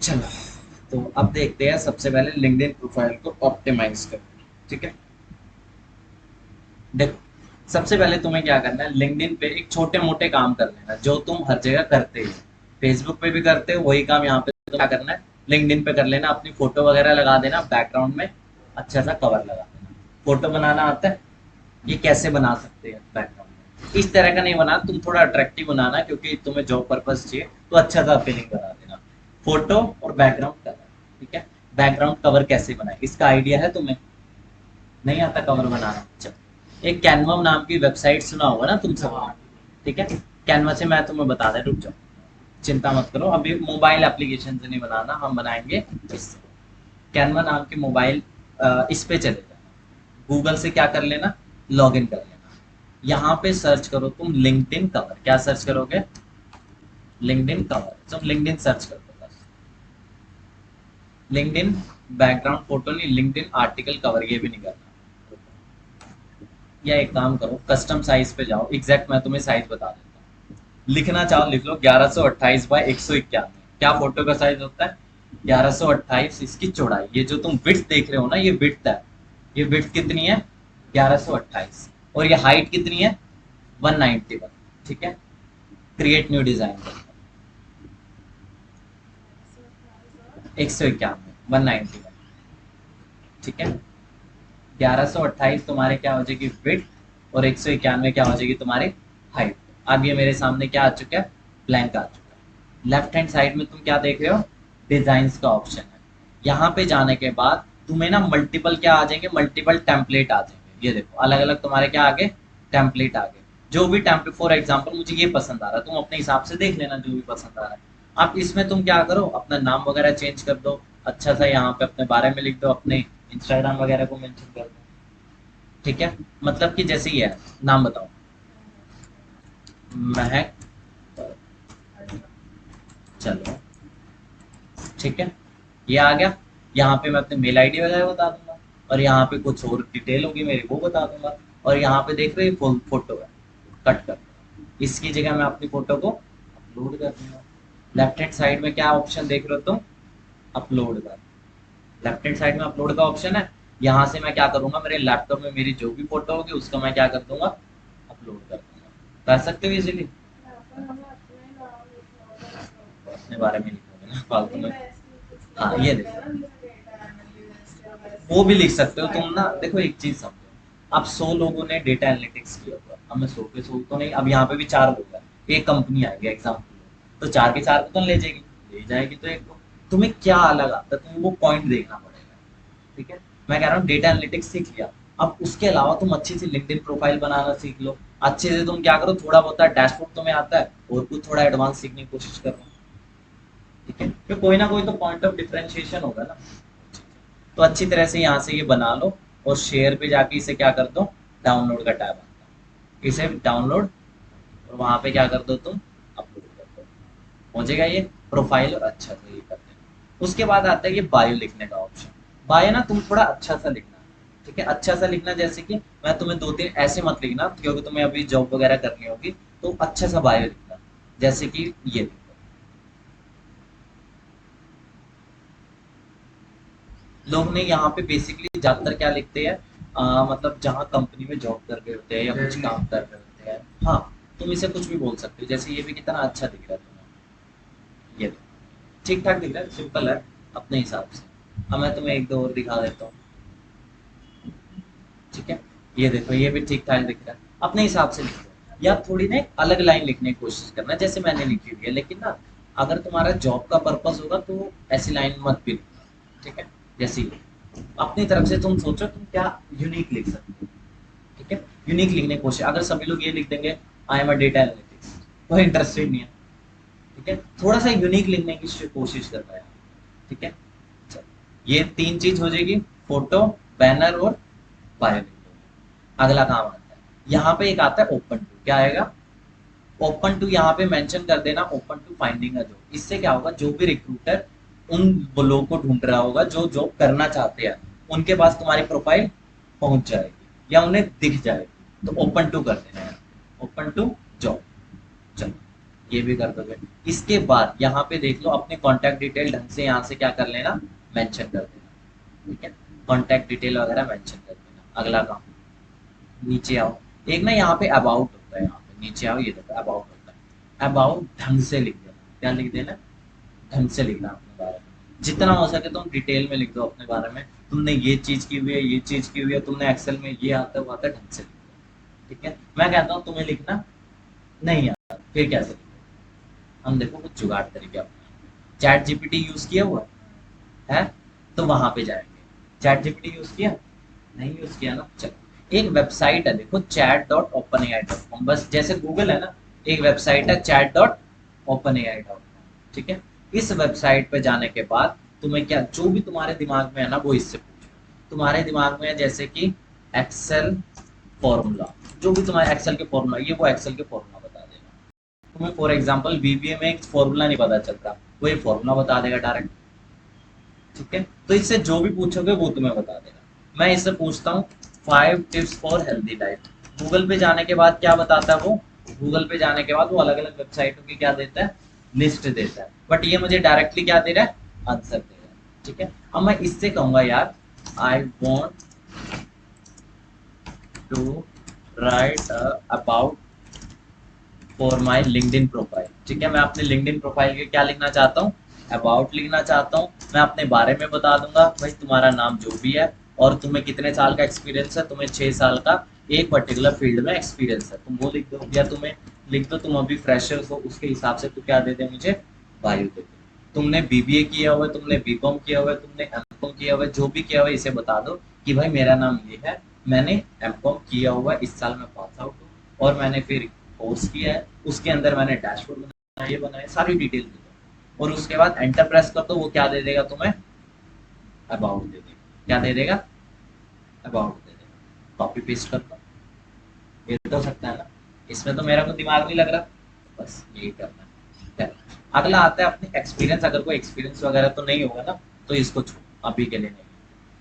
चलो, तो अब देखते हैं सबसे पहले लिंक्डइन प्रोफाइल को ऑप्टिमाइज कर। ठीक है, देखो, सबसे पहले तुम्हें क्या करना है, लिंक्डइन पे एक छोटे मोटे काम कर लेना जो तुम हर जगह करते ही हो। फेसबुक पे भी करते हो वही काम, यहाँ पे तो क्या करना है, लिंक्डइन पे कर लेना। अपनी फोटो वगैरह लगा देना, बैकग्राउंड में अच्छा सा कवर लगा देना। फोटो बनाना आता है? ये कैसे बना सकते हैं बैकग्राउंड में, इस तरह का नहीं बना, तुम थोड़ा अट्रैक्टिव बनाना क्योंकि तुम्हें जॉब पर्पज चाहिए, तो अच्छा सा फीलिंग बना देना। फोटो और बैकग्राउंड कवर। ठीक है, बैकग्राउंड कवर कैसे बनाए इसका आइडिया है तुम्हें? नहीं आता कवर बनाना? चलो, एक कैनवा नाम की वेबसाइट सुना होगा ना तुम सब। ठीक है, कैनवा से मैं तुम्हें बता दें, रुक जाओ, चिंता मत करो, अभी मोबाइल एप्लीकेशन से नहीं बनाना, हम बनाएंगे इससे। कैनवा नाम की मोबाइल, इस पे चले जाना, गूगल से क्या कर लेना, लॉग इन कर लेना। यहाँ पे सर्च करो तुम लिंक्डइन कवर। क्या सर्च करोगे? LinkedIn cover. तुम लिंक्डइन सर्च कर दो बस। लिंक्डइन बैकग्राउंड फोटो नहीं, लिंक्डइन आर्टिकल कवर, ये भी नहीं करना। या एक काम करो, कस्टम साइज पे जाओ, एग्जैक्ट मैं तुम्हें साइज बता देता हूँ। लिखना चाहो लिख लो, 1128 बाय 191। क्या फोटो का साइज होता है? 1128 इसकी चौड़ाई। ये जो तुम विड्थ देख रहे हो ना, ये विड्थ है। ये विड्थ कितनी है? 1128। और ये हाइट कितनी है? 191। ठीक है, क्रिएट न्यू डिजाइन, 191, 191। ठीक है, 1128 तुम्हारे क्या हो जाएगी, विड्थ, और 191 क्या हो जाएगी तुम्हारी हाइट। अब ये मेरे सामने क्या आ चुका है, ब्लैंक आ चुका है। लेफ्ट हैंड साइड में तुम क्या देख रहे हो, डिजाइन्स का ऑप्शन है। यहाँ पे जाने के बाद तुम्हें ना मल्टीपल क्या आ जाएंगे, मल्टीपल टेम्पलेट आ जाएंगे। ये देखो, अलग अलग तुम्हारे क्या आगे, टेम्पलेट आ गए। जो भी टेम्पलेट, फॉर एग्जाम्पल मुझे ये पसंद आ रहा है, तुम अपने हिसाब से देख लेना जो भी पसंद आ रहा है। आप इसमें तुम क्या करो, अपना नाम वगैरह चेंज कर दो, अच्छा सा यहाँ पे अपने बारे में लिख दो, अपने इंस्टाग्राम वगैरह को मेंशन कर दो। ठीक है, मतलब कि जैसे ही है, नाम बताओ, महक। चलो, ठीक है, ये आ गया। यहाँ पे मैं अपने मेल आईडी वगैरह बता दूंगा, और यहाँ पे कुछ और डिटेल होगी मेरी वो बता दूंगा। और यहाँ पे देख रहे हो फोटो है, कट कर, इसकी जगह मैं अपनी फोटो को अपलोड कर दूंगा। लेफ्ट हैंड साइड में क्या ऑप्शन देख रहे हो तुम, अपलोड का। लेफ्ट हैंड साइड में अपलोड का ऑप्शन है। यहाँ से मैं क्या करूंगा, मेरे लैपटॉप में मेरी जो भी फोटो होगी उसका मैं क्या कर दूंगा, अपलोड कर दूंगा। कर सकते हो इजीली। अपने बारे में लिखोगे ना फालतू में। हाँ, ये देखो, वो भी लिख सकते हो तुम ना। देखो एक चीज समझो, अब 100 लोगों ने डेटा एनालिटिक्स किया हुआ, अब मैं 100 के 100 तो नहीं, अब यहाँ पे भी 4 लोग हैं, एक कंपनी आएगी एग्जाम्पल, तो 4 के 4 को तो ले जाएगी, ले जाएगी तो एक को। तुम्हें क्या अलग आता है, तुम्हें वो पॉइंट देखना पड़ेगा। ठीक है, मैं कह रहा हूँ डेटा एनालिटिक्स सीख लिया, अब उसके अलावा तुम अच्छी सी लिंक्डइन प्रोफाइल बनाना सीख लो। अच्छे से तुम क्या करो, थोड़ा बहुत डैशबोर्ड तुम्हें आता है, और कुछ थोड़ा एडवांस सीखने की कोशिश करो। ठीक है, तो कोई ना कोई तो पॉइंट ऑफ डिफरेंशिएशन होगा ना। तो अच्छी तरह से यहाँ से ये बना लो, और शेयर पे जाके इसे क्या कर दो, डाउनलोड का टैब आता है, इसे डाउनलोड, और वहां पे क्या कर दो तुम, अपलोड कर दो, हो जाएगा ये प्रोफाइल। और अच्छा से ये कर देना। उसके बाद आता है ये बायो लिखने का ऑप्शन। बायो ना तुम थोड़ा अच्छा सा लिखना। ठीक है, अच्छा सा लिखना, जैसे कि मैं तुम्हें 2-3 ऐसे मत लिखना क्योंकि तुम्हें अभी जॉब वगैरह करनी होगी, तो अच्छा सा बायो लिखना, जैसे कि ये लिखो। लोग ने यहाँ पे बेसिकली ज्यादातर क्या लिखते हैं, मतलब जहाँ कंपनी में जॉब कर रहे होते हैं या कुछ काम कर रहे होते हैं। हाँ, तुम इसे कुछ भी बोल सकते हो, जैसे ये भी कितना अच्छा दिख रहा है तुम्हें, ये ठीक ठाक दिख रहा है, सिंपल है अपने हिसाब से। अब मैं तुम्हें एक दो और दिखा देता हूँ। ठीक है, ये देखो, ये भी ठीक ठाक दिख रहा है, अपने हिसाब से लिखो। या थोड़ी ना एक अलग लाइन लिखने की कोशिश करना, जैसे मैंने लिखी हुई है, लेकिन ना अगर तुम्हारा जॉब का पर्पस होगा तो ऐसी लाइन मत भी लिखना। ठीक है, जैसे ये। अपनी तरफ से तुम सोचो तुम क्या यूनिक लिख सकते हो। ठीक है, यूनिक लिखने की कोशिश, अगर सभी लोग ये लिख देंगे, I am a data analytics, कोई इंटरेस्टेड नहीं है। ठीक है, थोड़ा सा यूनिक लिखने की कोशिश करना है। ठीक है, चलो, ये 3 चीज हो जाएगी, फोटो, बैनर और बायो। अगला काम आता है, यहाँ पे एक आता है ओपन टू। क्या आएगा, ओपन टू, यहाँ पे मेंशन कर देना open to finding a job. इससे क्या होगा, जो भी रिक्रूटर उन लोगों को ढूंढ रहा होगा जो जॉब करना चाहते हैं, उनके पास तुम्हारी प्रोफाइल पहुंच जाएगी या उन्हें दिख जाएगी। तो ओपन टू कर देना है, ओपन टू जॉब। चलो, ये भी कर दोगे। इसके बाद यहाँ पे देख लो अपनी कॉन्टैक्ट डिटेल ढंग से यहाँ से क्या कर लेना, मेंशन कर देना। ठीक है, कॉन्टैक्ट डिटेल वगैरह मेंशन कर देना। अगला काम, नीचे आओ, एक ना यहाँ पे अबाउट होता है, यहाँ पे नीचे आओ, ये देखो अबाउट होता है। अबाउट ढंग से लिख देना। क्या लिख देना, ढंग से लिखना अपने बारे में, जितना हो सके तुम डिटेल में लिख दो अपने बारे में। तुमने ये चीज की हुई है, ये चीज की हुई है, तुमने एक्सेल में ये आता है वो आता है, ढंग से लिख दो। ठीक है, मैं कहता हूँ तुम्हें लिखना नहीं आता, फिर कैसे लिखो, हम देखो कुछ जुगाड़ तरीके अपना। चैट जीपीटी यूज किया हुआ है तो वहां पे जाएंगे। चैट जीपीटी यूज किया, नहीं यूज किया ना, चलो एक वेबसाइट है देखो chat.openai.com, बस जैसे गूगल है ना, एक वेबसाइट है chat.openai.com। ठीक है, इस वेबसाइट पे जाने के बाद तुम्हें क्या, जो भी तुम्हारे दिमाग में है ना वो इससे पूछो। तुम्हारे दिमाग में है जैसे कि एक्सेल फॉर्मूला, जो भी तुम्हारे एक्सेल के फॉर्मूला, ये वो एक्सेल के फॉर्मूला बता देगा तुम्हें। फॉर एग्जांपल बीबीए में एक फॉर्मूला नहीं पता चलता, वो ये फॉर्मूला बता देगा डायरेक्ट। ठीक है, तो इससे जो भी पूछोगे वो तुम्हें बता देगा। मैं इससे पूछता हूँ 5 tips for healthy life, Google पे जाने के बाद क्या बताता है वो, गूगल पे जाने के बाद वो अलग अलग वेबसाइटों की क्या देता है, लिस्ट देता है, बट ये मुझे डायरेक्टली क्या दे रहा है, आंसर दे रहा है। ठीक है, अब मैं इससे कहूंगा यार I want to write about for my LinkedIn profile. ठीक है, मैं अपने लिंक्डइन प्रोफाइल के क्या लिखना चाहता हूँ, अबाउट लिखना चाहता हूँ। मैं अपने बारे में बता दूंगा भाई तुम्हारा नाम जो भी है और तुम्हें कितने साल का एक्सपीरियंस है, तुम्हें 6 साल का एक पर्टिकुलर फील्ड में एक्सपीरियंस है, तुम वो लिख दो। या तुम्हें लिख दो तुम अभी फ्रेशर्स हो, उसके हिसाब से तू क्या दे दे मुझे, वायु दे दे। तुमने बीबीए किया हुआ है, तुमने बीकॉम किया हुआ है, तुमने एमकॉम किया हुआ है, जो भी किया हुआ है इसे बता दो कि भाई मेरा नाम ये है, मैंने एमकॉम किया हुआ है, इस साल मैं पास आउट हूँ और मैंने फिर कोर्स किया है, उसके अंदर मैंने डैशबोर्ड बनाया, ये बनाया, सारी डिटेल दे दो। और उसके बाद एंटर प्रेस कर दो, वो क्या दे देगा तुम्हें, अबाउट दे देगा। क्या दे देगा, अबाउट दे देगा। कॉपी पेस्ट कर दो, ये तो सकता है ना, इसमें तो मेरा कोई दिमाग नहीं लग रहा, बस यही करना है। अगला आता है अपने एक्सपीरियंस, अगर कोई एक्सपीरियंस वगैरह तो नहीं होगा ना तो इसको छोड़ो, अभी के लिए नहीं।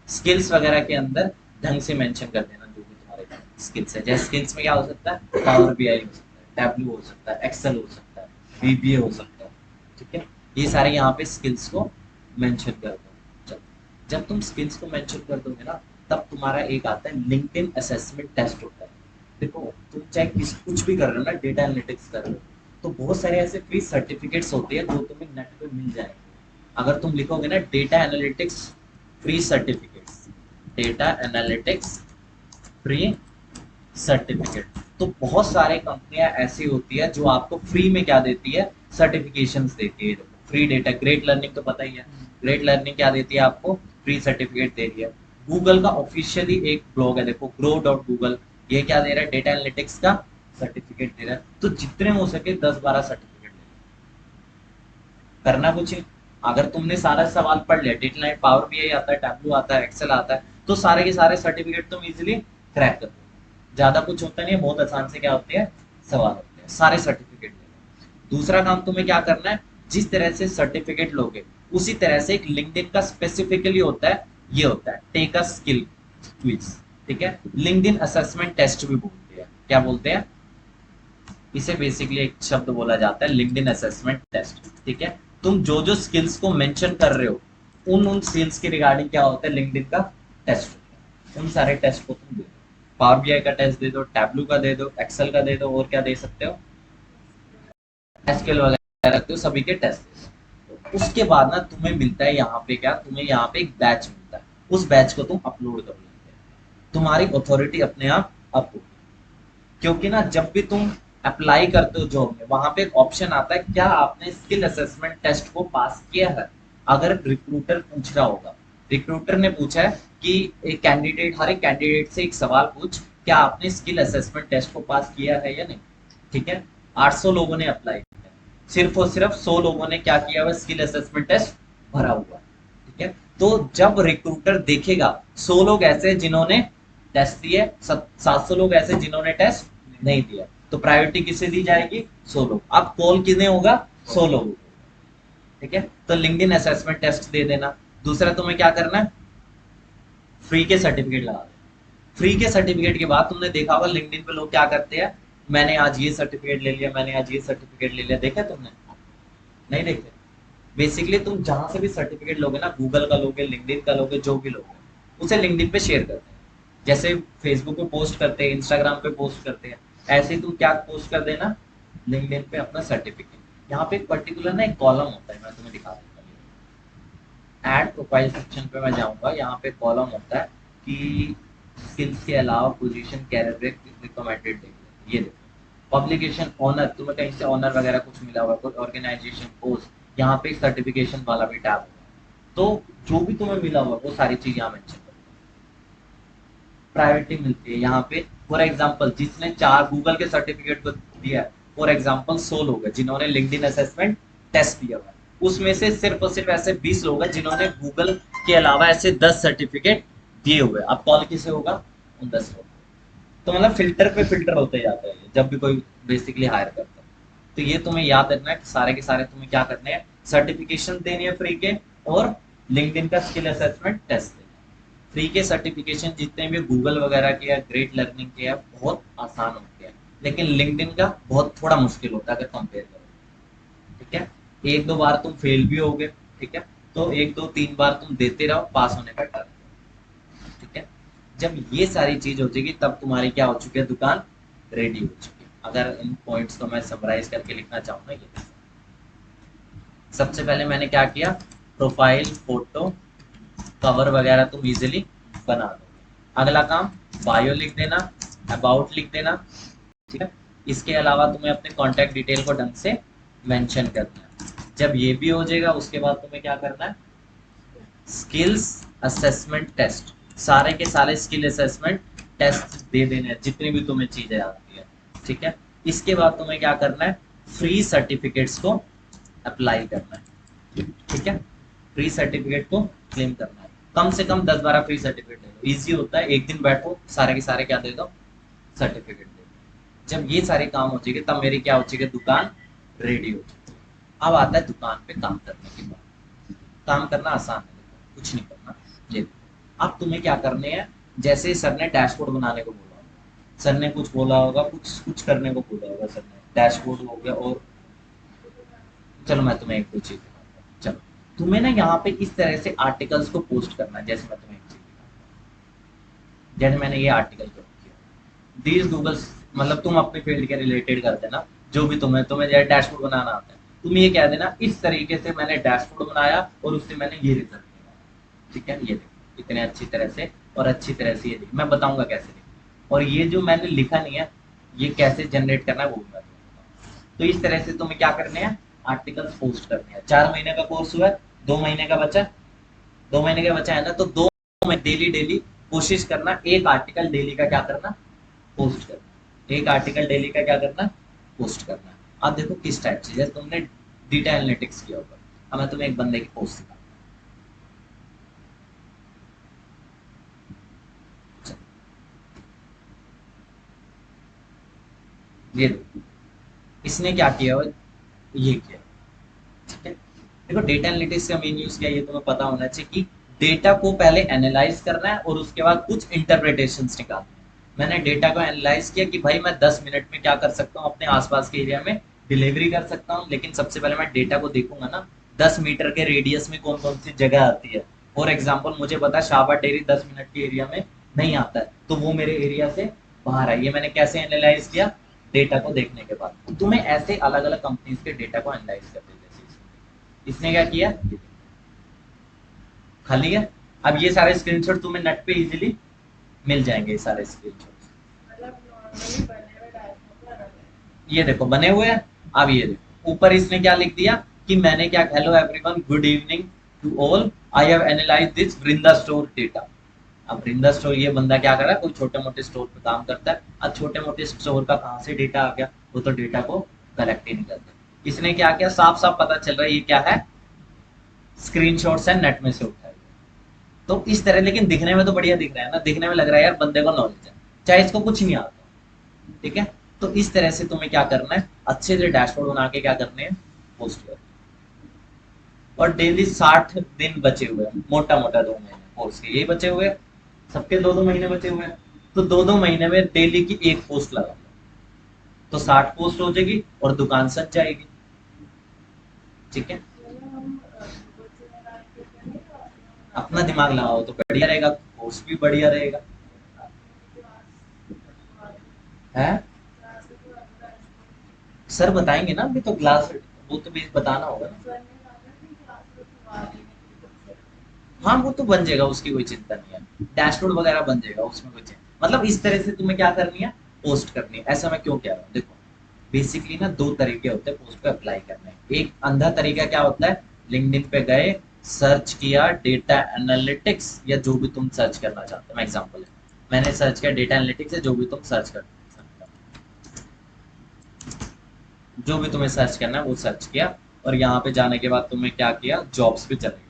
स्किल्स वगैरह के अंदर ढंग से मेंशन कर देना जो भी तुम्हारे स्किल्स है। जैसे स्किल्स में क्या हो सकता है, पावर बीआई हो सकता है, टैबलू हो सकता है, एक्सेल हो सकता है, बीबीए हो सकता है। ठीक है, ये सारे यहाँ पे स्किल्स को मेंशन कर दो। जब तुम स्किल्स को मेंशन कर दोगे ना, तब तुम्हारा एक आता है लिंक्डइन असेसमेंट टेस्ट होता है। देखो तुम चाहे कुछ भी कर रहे हो ना, डेटा एनालिटिक्स कर रहे हो, तो बहुत सारे ऐसे फ्री सर्टिफिकेट्स होते हैं जो तुम्हें नेट पे मिल जाएंगे। अगर तुम लिखोगे ना data analytics free certificates, data analytics free certificate, तो बहुत सारे कंपनियां ऐसी होती है जो आपको फ्री में क्या देती है, सर्टिफिकेशंस देती है। फ्री डेटा, ग्रेट लर्निंग तो पता ही है, ग्रेट लर्निंग क्या देती है आपको, फ्री सर्टिफिकेट दे रही है। गूगल का ऑफिशियली एक ब्लॉग है देखो, grow.google, ये क्या दे रहा है, डेटा एनालिटिक्स का सर्टिफिकेट दे रहा है। तो जितने हो सके 10-12 सर्टिफिकेट ले, करना कुछ है। अगर तुमने सारा सवाल पढ़ लिया, डेटा लाइन, पावर बीआई आता है, टैबलू आता है, एक्सेल आता है, तो सारे के सारे सर्टिफिकेट तुम इजीली क्रैक कर दो। ज्यादा कुछ होता नहीं है, बहुत आसान से क्या होते हैं, सवाल होते हैं, सारे सर्टिफिकेट ले लो। दूसरा काम तुम्हें क्या करना है, जिस तरह से सर्टिफिकेट लोगे उसी तरह से एक लिंक्डइन का स्पेसिफिकली होता है, ये होता है टेक अ स्किल क्विज। ठीक है, लिंक्डइन असेसमेंट टेस्ट भी बोलते हैं। क्या बोलते हैं इसे, बेसिकली एक शब्द बोला जाता है लिंक्डइन असेसमेंट टेस्ट। ठीक है, तुम जो जो स्किल्स को मेंशन कर रहे हो उन स्किल्स के रिगार्डिंग क्या होता है, लिंक्डइन का टेस्ट होता है। उन सारे टेस्ट को तुम दे दो, पावर बीआई का टेस्ट दे दो, टैबलू का दे दो, एक्सेल का दे दो, और क्या दे सकते हो, एसक्यूएल वगैरह रखते हो, सभी के टेस्ट दे दो। उसके बाद ना तुम्हें मिलता है यहाँ पे क्या, तुम्हें यहाँ पे एक बैच मिलता है, उस बैच को तुम अपलोड कर लेते हैं, तुम्हारी अथॉरिटी अपने आप अप होगी। क्योंकि ना जब भी तुम अप्लाई करते हो जॉब में, वहां पे एक ऑप्शन आता है क्या आपने स्किल असेसमेंट टेस्ट को पास किया है। अगर रिक्रूटर पूछ रहा होगा, रिक्रूटर ने पूछा है कि एक कैंडिडेट, हर एक कैंडिडेट से एक सवाल पूछ, क्या आपने स्किल असेसमेंट टेस्ट को पास किया है या नहीं। ठीक है, 800 लोगों ने अप्लाई किया, सिर्फ और सिर्फ 100 लोगों ने क्या किया हुआ, स्किल असेसमेंट टेस्ट भरा हुआ। ठीक है, तो जब रिक्रूटर देखेगा 100 लोग ऐसे जिन्होंने टेस्ट दिए, 700 लोग ऐसे जिन्होंने टेस्ट नहीं दिया, तो प्रायोरिटी किसे दी जाएगी, 100 लोग। अब कॉल कितने होगा, 100 लोगों को। ठीक है, तो लिंक्डइन असेसमेंट टेस्ट दे देना। दूसरा तुम्हें क्या करना है, फ्री के सर्टिफिकेट लगा देना। फ्री के सर्टिफिकेट के बाद तुमने देखा होगा लिंक्डइन पे लोग क्या करते हैं, मैंने आज ये सर्टिफिकेट ले लिया, मैंने आज ये सर्टिफिकेट ले लिया, देखा तुमने? नहीं देखे। बेसिकली तुम जहां से भी सर्टिफिकेट लोगे ना, गूगल का लोगे, लिंक्डइन का लोगे, जो भी लोगे, उसे लिंक्डइन पे शेयर करते हैं। जैसे फेसबुक पे पोस्ट करते हैं, इंस्टाग्राम पे पोस्ट करते हैं, ऐसे ही तुम क्या पोस्ट कर देना, लिंक्डइन पे अपना सर्टिफिकेट। यहाँ पे एक पर्टिकुलर ना एक कॉलम होता है, मैं तुम्हें दिखा देता हूँ। ऐड प्रोफाइल सेक्शन पे मैं जाऊंगा, यहाँ पे कॉलम होता है कि स्किल्स के अलावा पोजीशन कैरियर रिकमेंडेड देखो, ये देखो पब्लिकेशन ऑनर, तुम्हें कहीं से ऑनर वगैरह कुछ मिला हुआ, कोई ऑर्गेनाइजेशन पोस्ट, यहाँ पे सर्टिफिकेशन वाला भी टैब होगा। तो जो भी तुम्हें मिला हुआ वो सारी चीज यहाँ मेंशन कर, प्रायोरिटी मिलती है यहाँ पे। फॉर एग्जाम्पल जिसने 4 गूगल के सर्टिफिकेट को दिया है, फॉर एग्जाम्पल 100 लोग हैं जिन्होंने लिंक्डइन असेसमेंट टेस्ट दिया हुआ है, उसमें से सिर्फ और सिर्फ ऐसे 20 लोग हैं जिन्होंने गूगल के अलावा ऐसे 10 सर्टिफिकेट दिए हुए। अब कॉल किसे होगा? उन 10 लोग। तो मतलब फिल्टर पे फिल्टर होते जाता है जब भी कोई बेसिकली हायर करता है। तो ये तुम्हें याद रखना है कि सारे के सारे तुम्हें क्या करने हैं, सर्टिफिकेशन देनी है फ्री के, और लिंक्डइन का स्किल असेसमेंट टेस्ट देना है। फ्री के सर्टिफिकेशन जितने भी गूगल वगैरह के या ग्रेट लर्निंग के हैं बहुत आसान होते हैं, लेकिन लिंक्डइन का बहुत थोड़ा मुश्किल होता है अगर कंपेयर करो। ठीक है, एक दो बार तुम फेल भी होगे, ठीक है, तो एक दो तीन बार तुम देते रहो, पास होने का डर। ठीक है, जब ये सारी चीज हो जाएगी तब तुम्हारी क्या हो चुकी है, दुकान रेडी हो चुकी है। अगर इन पॉइंट्स को मैं समराइज करके लिखना चाहूँ ना, ये सबसे पहले मैंने क्या किया, प्रोफाइल फोटो कवर वगैरह तुम इजीली बना दो। अगला काम, बायो लिख देना, अबाउट लिख देना। ठीक है, इसके अलावा तुम्हें अपने कॉन्टैक्ट डिटेल को ढंग से मेंशन करना है। जब ये भी हो जाएगा उसके बाद तुम्हें क्या करना है, स्किल्स असेसमेंट टेस्ट, सारे के सारे स्किल असेसमेंट टेस्ट दे देने हैं जितनी भी तुम्हें चीजें आती है। ठीक है, इसके बाद तुम्हें क्या करना है, फ्री सर्टिफिकेट्स को अप्लाई करना है। ठीक है, फ्री सर्टिफिकेट को क्लेम करना है। कम से कम 10-12 फ्री सर्टिफिकेट दे दो, इजी होता है, एक दिन बैठो सारे के सारे क्या दे दो, सर्टिफिकेट दे दो। जब ये सारे काम हो जाएंगे तब मेरी क्या हो जाएगी, दुकान रेडी हो जाएगी। अब आता है दुकान पे काम करने की बात। काम करना आसान है, कुछ नहीं करना। ये अब तुम्हें क्या करने हैं, जैसे सर ने डैशबोर्ड बनाने को बोला होगा, सर ने कुछ बोला होगा, कुछ कुछ करने को बोला होगा सर ने, डैशबोर्ड हो गया, और चलो मैं तुम्हें एक दो चीज दिखाता हूँ। चलो तुम्हें ना यहाँ पे इस तरह से आर्टिकल्स को पोस्ट करना है। जैसे मैं तुम्हें एक चीज दिखाता हूँ, जैसे मैंने ये आर्टिकल को किया, दीज गूगल, मतलब तुम अपने फील्ड के रिलेटेड कर देना, जो भी तुम्हें तुम्हें जैसे डैशबोर्ड बनाना आता है, तुम ये कह देना इस तरीके से मैंने डैशबोर्ड बनाया और उससे मैंने ये रिजल्ट निकाला। ठीक है, ये देखो इतने अच्छी तरह से, और अच्छी तरह से ये देखो, मैं बताऊंगा कैसे लिखना, और ये जो मैंने लिखा नहीं है ये कैसे जनरेट करना है वो भी मैं बताऊंगा। तो इस तरह से तुम्हें क्या करने हैं, आर्टिकल्स पोस्ट करने हैं। 4 महीने का कोर्स हुआ है, 2 महीने का बचा, 2 महीने का बचा है ना, तो 2 में डेली डेली कोशिश करना, एक आर्टिकल डेली का क्या करना, पोस्ट करना, एक आर्टिकल डेली का क्या करना, पोस्ट करना। अब देखो किस टाइप से, जैसे तुमने डेटा एनालिटिक्स किया होगा, अब मैं तुम्हें एक बंदे की पोस्ट दिखाऊंगा। ये देखो इसने क्या किया हुआ, ये किया। ठीक है, देखो डेटा एनालिटिक्स का मेन यूज क्या है ये तुम्हें पता होना चाहिए कि डेटा को पहले एनालाइज करना है और उसके बाद कुछ इंटरप्रिटेशंस निकालना है। मैंने डेटा को एनालाइज किया कि भाई मैं 10 मिनट में क्या कर सकता हूँ, अपने आसपास के एरिया में डिलीवरी कर सकता हूँ, लेकिन सबसे पहले मैं डेटा को देखूंगा ना, 10 मीटर के रेडियस में कौन कौन सी जगह आती है। फॉर एग्जाम्पल मुझे पता है शाहबाद डेयरी 10 मिनट के एरिया में नहीं आता है, तो वो मेरे एरिया से बाहर है। ये मैंने कैसे एनालाइज किया, डेटा को देखने के बाद। तुम्हें ऐसे अलग अलग कंपनीज के डेटा को एनालाइज करते हैं। इसने क्या किया, खाली है। अब ये सारे स्क्रीनशॉट तुम्हें नेट पे इजीली मिल जाएंगे, ये सारे स्क्रीनशॉट। ये देखो बने हुए हैं। अब ये देखो ऊपर इसने क्या लिख दिया कि मैंने क्या, hello everyone, good evening to all, I have analyze this Vrinda store data. अब वृंदा स्टोर, ये बंदा क्या कर रहा है, कोई छोटे मोटे स्टोर पे काम करता है। अब छोटे मोटे स्टोर का कहाँ से डेटा आ गया, वो तो डेटा को कलेक्ट ही नहीं करता। इसने क्या किया, साफ साफ पता चल रहा है ये क्या है, स्क्रीनशॉट्स है नेट में से उठाए। तो इस तरह, लेकिन दिखने में तो बढ़िया दिख रहा है ना, दिखने में लग रहा है यार बंदे को नॉलेज है, चाहे इसको कुछ नहीं आता। ठीक है, तो इस तरह से तुम्हें क्या करना है, अच्छे से डैशबोर्ड बना के क्या करने हैं, पोस्ट करना। और डेली 60 दिन बचे हुए हैं, मोटा मोटा 2 महीने कोर्स के यही बचे हुए, सबके 2-2 महीने बचे हुए हैं। तो 2-2 महीने में डेली की एक पोस्ट लगा लो, तो 60 पोस्ट हो जाएगी और दुकान सज जाएगी। ठीक है, अपना दिमाग लगाओ तो बढ़िया रहेगा, पोस्ट भी बढ़िया रहेगा। है सर बताएंगे ना, अभी तो क्लास वो तो भी बताना होगा ना। हाँ वो तो बन जाएगा, उसकी कोई चिंता नहीं है, डैशबोर्ड वगैरह बन जाएगा, उसमें कोई चिंता, मतलब इस तरह से तुम्हें क्या करनी है, पोस्ट करनी है। ऐसा मैं क्यों कह रहा हूँ, देखो बेसिकली ना दो तरीके होते हैं पोस्ट को अप्लाई करने के। एक अंधा तरीका क्या होता है, लिंक्डइन पे गए, सर्च किया डेटा एनालिटिक्स या जो भी तुम सर्च करना चाहते हो, मैं एग्जांपल है, मैंने सर्च किया डेटा एनालिटिक्स या जो भी तुम सर्च कर सकते हो, जो भी तुम्हें सर्च करना है वो सर्च किया, और यहाँ पे जाने के बाद तुमने क्या किया, जॉब्स पे चले गए।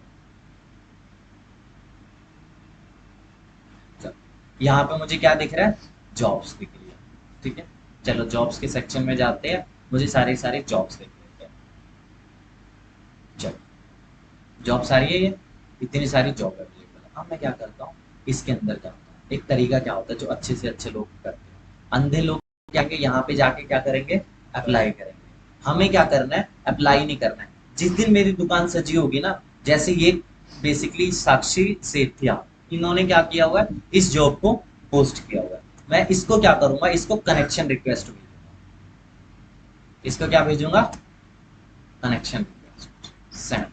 यहाँ पे मुझे क्या दिख रहा है, जॉब्स दिख रही है। ठीक है, चलो जॉब्स के सेक्शन में जाते हैं, मुझे सारी सारी जॉब्स दिख रही है। चलो जॉब सारी है, ये इतनी सारी जॉब अवेलेबल है। अब मैं क्या करता हूँ, इसके अंदर जाता हूँ। एक तरीका क्या होता है जो अच्छे से अच्छे लोग करते हैं, अंधे लोग क्या करेंगे, यहाँ पे जाके क्या करेंगे, अप्लाई करेंगे। हमें क्या करना है, अप्लाई नहीं करना है। जिस दिन मेरी दुकान सजी होगी ना, जैसे ये बेसिकली साक्षी सेठिया, इन्होंने क्या किया हुआ है, इस जॉब को पोस्ट किया हुआ है, मैं इसको क्या करूंगा, इसको कनेक्शन रिक्वेस्ट भेजूंगा। इसको क्या भेजूंगा, कनेक्शन रिक्वेस्ट सेंड,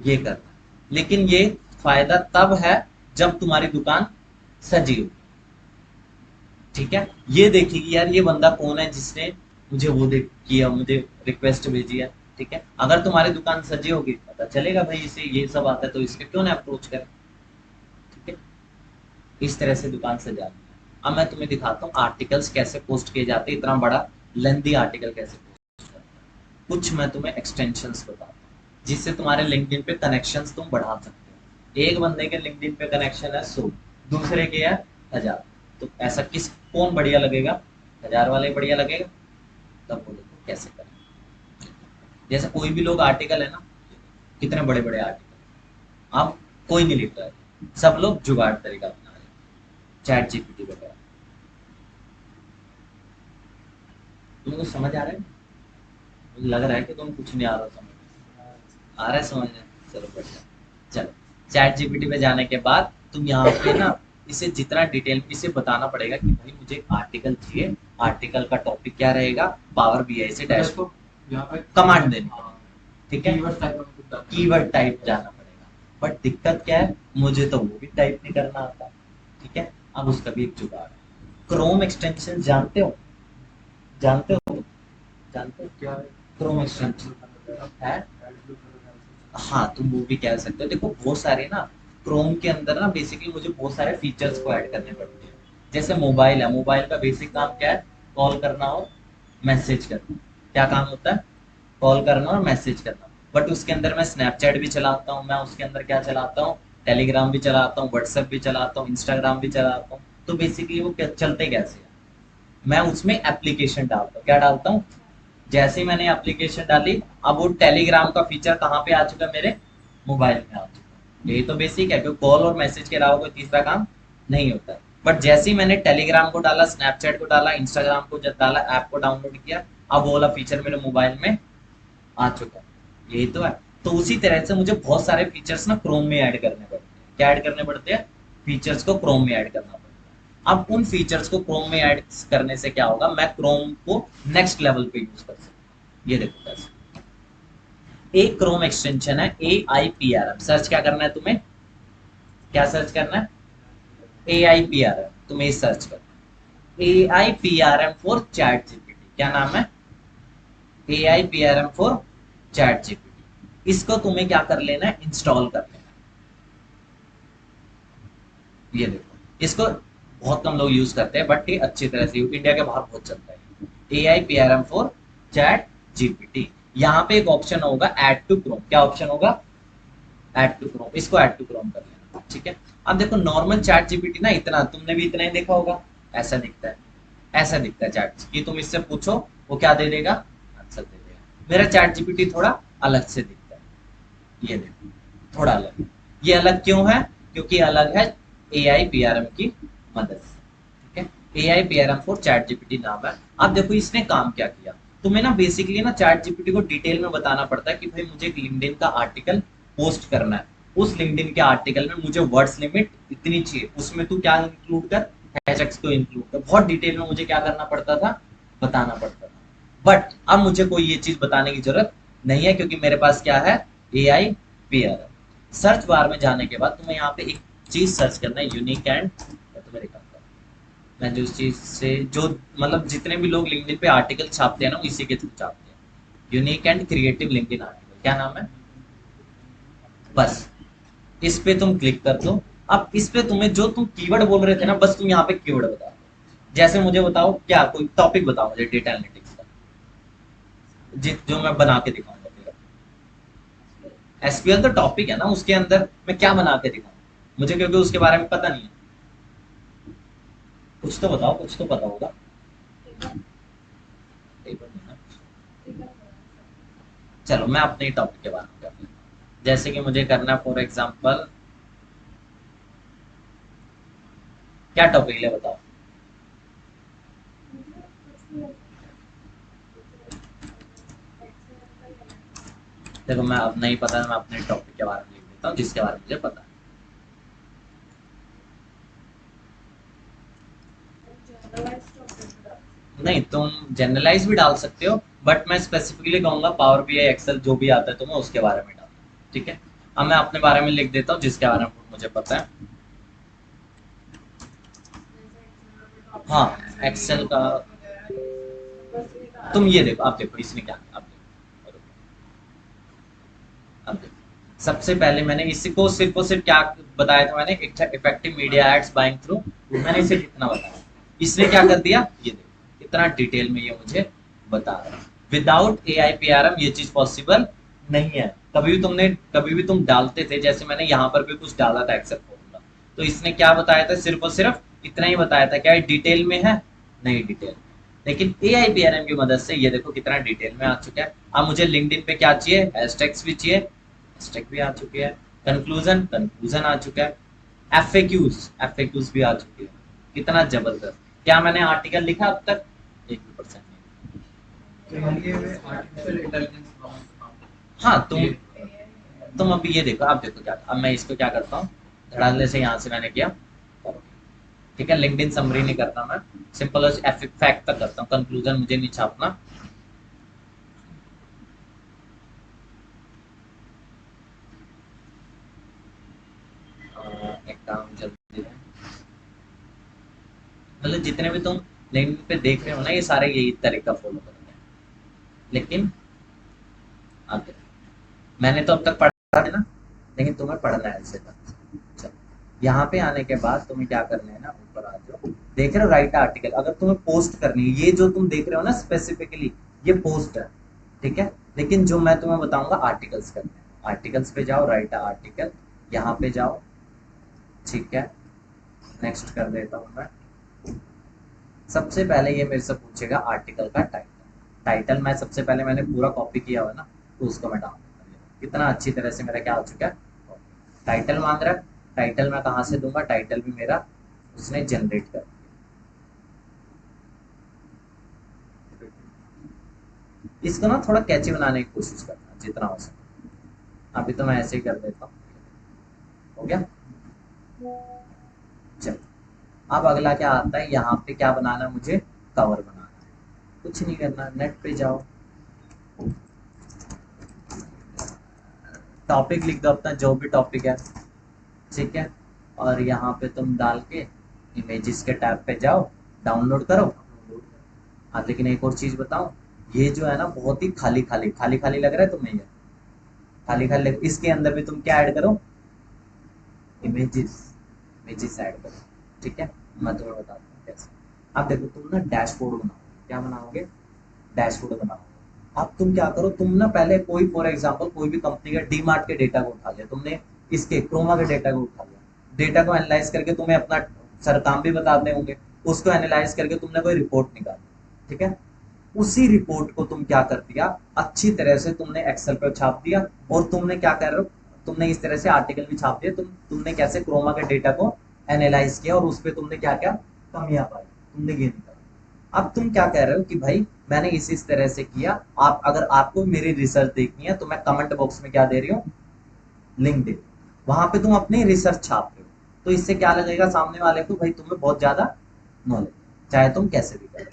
ये करना। लेकिन ये फायदा तब है जब तुम्हारी दुकान सजी हो। ठीक है, ये देखिए यार ये बंदा कौन है जिसने मुझे वो देख किया, मुझे रिक्वेस्ट भेजी है। ठीक है, अगर तुम्हारी दुकान सजी होगी पता चलेगा भाई इसे ये सब आता है, तो इसके क्यों ना अप्रोच करें। ठीक है, इस तरह से दुकान सजानी है। अब मैं तुम्हें दिखाता हूँ आर्टिकल्स कैसे पोस्ट किए जाते हैं, इतना बड़ा लेंथी आर्टिकल कैसे पोस्ट करते हैं। कुछ मैं तुम्हें एक्सटेंशंस बताता हूँ जिससे तुम्हारे लिंक्डइन पे कनेक्शंस तुम बढ़ा सकते हो। एक बंदे के लिंक्डइन पे कनेक्शन है 100, दूसरे के है 1000, तो ऐसा किस कौन बढ़िया लगेगा, 1000 वाले बढ़िया लगेगा। तब वो देखो कैसे करें, जैसे कोई भी लोग आर्टिकल है ना, कितने बड़े बड़े आर्टिकल, अब कोई नहीं लिख रहा है, सब लोग जुगाड़ तरीका अपना रहे हैं, चैट जीपीटी वगैरह। तुमको समझ आ रहा है, मुझे लग रहा है कि तुम कुछ नहीं आ रहा समझ, आ रहा है समझ में, चलो बढ़िया। चलो चैट जीपीटी पे जाने के बाद तुम यहाँ पे ना इसे जितना डिटेल इसे बताना पड़ेगा कि भाई मुझे आर्टिकल चाहिए, आर्टिकल का टॉपिक क्या रहेगा, पावर बीआई से डैशबोर्ड यहाँ पे कमांड देनी है। ठीक है, कीवर्ड टाइप जाना पड़ेगा, बट दिक्कत क्या है, मुझे तो वो भी टाइप नहीं करना आता। ठीक है, अब उसका भी एक जुगाड़ है, क्रोम एक्सटेंशन जानते हो, जानते हो, जानते हो क्या है क्रोम एक्सटेंशन है। हाँ तुम वो भी कह सकते हो, देखो बहुत सारे ना क्रोम के अंदर ना बेसिकली मुझे बहुत सारे फीचर्स को ऐड करने पड़ते हैं। जैसे मोबाइल है, मोबाइल का बेसिक काम क्या है, कॉल करना और मैसेज करना। क्या काम होता है, कॉल करना और मैसेज करना। बट उसके अंदर मैं स्नैपचैट भी चलाता हूँ, मैं उसके अंदर क्या चलाता हूँ, टेलीग्राम भी चलाता हूँ, व्हाट्सएप भी चलाता हूँ, इंस्टाग्राम भी चलाता हूँ। तो बेसिकली वो चलते कैसे हैं, मैं उसमें एप्लीकेशन डालता हूँ, क्या डालता हूँ, जैसे ही मैंने एप्लीकेशन डाली, अब वो टेलीग्राम का फीचर कहाँ पे आ चुका है, मेरे मोबाइल में आ चुका है। यही तो बेसिक है, क्योंकि कॉल और मैसेज के अलावा कोई तीसरा काम नहीं होता है। बट जैसे ही मैंने टेलीग्राम को डाला, स्नैपचैट को डाला, इंस्टाग्राम को डाला, ऐप को डाउनलोड किया, अब वो वाला फीचर मेरे मोबाइल में आ चुका है। यही तो है। तो उसी तरह से मुझे बहुत सारे फीचर्स ना क्रोम में ऐड करने पड़ते हैं। क्या ऐड करने पड़ते हैं, फीचर्स को क्रोम में ऐड करना पड़ता है। अब उन फीचर्स को क्रोम में ऐड करने से क्या होगा, मैं क्रोम को नेक्स्ट लेवल पे यूज कर सकता हूँ। ये देखो कैसे, एक क्रोम एक्सटेंशन है AIPRM, सर्च क्या करना है तुम्हें, क्या सर्च करना है, AIPRM, तुम्हें सर्च करना है AIPRM फॉर चैट जीपीटी। क्या नाम है, AIPRM फॉर चैट जीपीटी। इसको तुम्हें क्या कर लेना है, इंस्टॉल कर लेना है। ये देखो, इसको बहुत कम लोग यूज करते हैं, बट ये अच्छी तरह से इंडिया के बाहर बहुत चलता है। AIPRM for chat GPT. यहाँ पे एक ऑप्शन होगा ऐड टू क्रोम, क्या ऑप्शन होगा, ऐड टू क्रोम, इसको ऐड टू क्रोम कर लेना। ठीक है, अब देखो नॉर्मल चैट जीपीटी ना इतना, तुमने भी इतना ही देखा होगा, ऐसा दिखता है, ऐसा दिखता है चैट कि तुम इससे पूछो वो क्या दे देगा, आंसर दे देगा। मेरा चैट जीपीटी थोड़ा अलग से दिखता है, ये देखो थोड़ा अलग। ये अलग क्यों है, क्योंकि अलग है AIPRM की मदद से। ठीक है, AI PRM for chat GPT नाम है। आप देखो इसने काम क्या किया। तुम्हें ना बेसिकली ना चैट जीपीटी को डिटेल में बताना पड़ता है कि भाई मुझे एक लिंक्डइन का आर्टिकल पोस्ट करना है, उस लिंक्डइन के आर्टिकल में मुझे वर्ड्स लिमिट इतनी चाहिए, उसमें तू क्या इंक्लूड कर, हैशटैग्स को इंक्लूड कर। बहुत डिटेल में मुझे क्या करना पड़ता था, बताना पड़ता था। बट अब मुझे कोई ये चीज बताने की जरूरत नहीं है, क्योंकि मेरे पास क्या है, AI PRM। सर्च बार में जाने के बाद तुम्हें यहाँ पे एक चीज सर्च करना है, यूनिक एंड, तुम्हें दिखाऊंगा मैं जो चीज से जो मतलब जितने भी लोग लिंक्डइन पे आर्टिकल छापते हैं ना, वो इसी के थ्रू छापते हैं। Unique and creative LinkedIn article, क्या नाम है, बस इस पे तुम क्लिक कर दो। अब इस पे तुम्हें जो तुम कीवर्ड बोल रहे थे ना, बस तुम यहाँ पे कीवर्ड बता दो। जैसे मुझे बताओ क्या कोई टॉपिक बताओ मुझे डेटा एनालिटिक्स का, जो मैं बना के दिखाऊंगा फिर। SQL तो टॉपिक है ना, उसके अंदर मैं क्या बना के दिखाऊं, मुझे क्योंकि उसके बारे में पता नहीं है। कुछ तो बताओ, कुछ तो पता होगा। चलो मैं अपने टॉपिक के बारे में कर लेता हूँ। जैसे कि मुझे करना फॉर एग्जांपल, क्या टॉपिक ले बताओ। देखो मैं अब नहीं पता है, मैं अपने टॉपिक के बारे में लिख देता हूँ जिसके बारे में मुझे पता है। नहीं, तुम जनरलाइज भी डाल सकते हो, बट मैं स्पेसिफिकली कहूंगा पावर BI एक्सेल जो भी आता है तुम्हें उसके बारे में डालना, ठीक है। अब मैं अपने बारे में लिख देता हूँ जिसके बारे में मुझे पता है। हाँ, एक्सेल का तुम ये देखो, आप देखो इसने क्या किया, आप देखो, अब देखो सबसे पहले मैंने इसी को सिर्फ और सिर्फ क्या बताया था, मैंने effective media ads buying through, मैंने इसे कितना बताया। इसने क्या कर दिया, ये देखो कितना डिटेल में ये मुझे बता रहा है। विदाउट AI PRM ये चीज पॉसिबल नहीं है। कभी भी तुम डालते थे, जैसे मैंने यहाँ पर भी कुछ डाला था एक्सेल फॉर्मूला, तो इसने क्या बताया था, सिर्फ और सिर्फ इतना ही बताया था। क्या डिटेल में है, नहीं डिटेल। लेकिन AI PRM की मदद से ये देखो कितना डिटेल में आ चुका है। अब मुझे लिंक्डइन पे क्या चाहिए, हैशटैग्स भी चाहिए, हैशटैग भी आ चुके हैं। कंक्लूजन, कंक्लूजन आ चुका है। एफएक्यूज, एफएक्यूज भी आ चुके हैं। कितना जबरदस्त। क्या मैंने आर्टिकल लिखा अब तक, 1% नहीं। हाँ तुम अभी ये देखो, आप देखो क्या, अब मैं इसको क्या करता हूँ, धड़ाल्ले से यहाँ से मैंने किया, ठीक है। लिंक्डइन समरी नहीं करता मैं, सिंपल फैक्ट तक करता हूँ, कंक्लूजन मुझे नहीं छापना। एक काम जल्दी है, मतलब जितने भी तुम लिंक्डइन पे देख रहे हो ना, ये सारे यही तरीका फॉलो करते हैं। लेकिन आगे मैंने तो अब तक पढ़ा है ना, लेकिन तुम्हें पढ़ना है इसे तक। चलो यहाँ पे आने के बाद तुम्हें क्या करना है ना, ऊपर आ जाओ, देख रहे हो राइट आर्टिकल। अगर तुम्हें पोस्ट करनी है, ये जो तुम देख रहे हो ना स्पेसिफिकली, ये पोस्ट है, ठीक है। लेकिन जो मैं तुम्हें बताऊंगा आर्टिकल्स करने हैं। आर्टिकल्स पे जाओ, राइट आर्टिकल, यहाँ पे जाओ, ठीक है। नेक्स्ट कर देता हूँ मैं। सबसे पहले ये मेरे से पूछेगा आर्टिकल का टाइटल। टाइटल मैं सबसे पहले मैंने पूरा कॉपी किया हुआ ना, तो उसको मैं डाल देता हूँ। कितना अच्छी तरह से मेरा क्या हो चुका है, टाइटल मांग रहा है। टाइटल मैं कहाँ से दूंगा, टाइटल भी मेरा उसने जनरेट कर दिया। इसको ना थोड़ा कैची बनाने की कोशिश करना जितना हो सके। अभी तो मैं ऐसे ही कर देता हूँ, हो गया। चलो अब अगला क्या आता है, यहाँ पे क्या बनाना है मुझे, कवर बनाना है। कुछ नहीं करना, नेट पे जाओ, टॉपिक लिख दो अपना जो भी टॉपिक है, ठीक है। और यहाँ पे तुम डाल के इमेजेस के टैब पे जाओ, डाउनलोड करो। हाँ लेकिन एक और चीज बताऊं, ये जो है ना बहुत ही खाली खाली खाली खाली लग रहा है तुम्हें, ये खाली खाली इसके अंदर भी तुम क्या ऐड करो, इमेजेस, इमेजेस ऐड करो, ठीक है। मैं तुम्हें बताता हूँ कैसे। अब देखो तुम ना डैशबोर्ड बनाओगे, क्या बनाओगे, डैशबोर्ड बनाओगे। अब तुम क्या करो, तुम ना पहले कोई फॉर एग्जांपल कोई भी कंपनी का डी मार्ट के डेटा को उठा लिया तुमने, इसके क्रोमा के डेटा को उठा लिया। डेटा को एनालाइज करके तुम्हें अपना सर काम भी बताते होंगे, उसको एनालाइज करके तुमने कोई रिपोर्ट निकाली, ठीक है। उसी रिपोर्ट को तुम क्या कर दिया, अच्छी तरह से तुमने एक्सेल पर छाप दिया। और तुमने क्या कर रहे हो, तुमने इस तरह से आर्टिकल भी छाप दिया। तुमने कैसे क्रोमा के डेटा को एनालाइज किया और उस पर तुमने क्या क्या कमियां पाई, तुमने ये नहीं करा। अब तुम क्या कह रहे हो कि भाई मैंने इस तरह से किया, आप अगर आपको मेरी रिसर्च देखनी है तो मैं कमेंट बॉक्स में क्या दे रही हूँ, लिंक दे रही हूँ, वहां पे तुम अपनी रिसर्च छाप रहे हो। तो इससे क्या लगेगा सामने वाले को, भाई तुम्हें बहुत ज्यादा नॉलेज, चाहे तुम कैसे भी करो।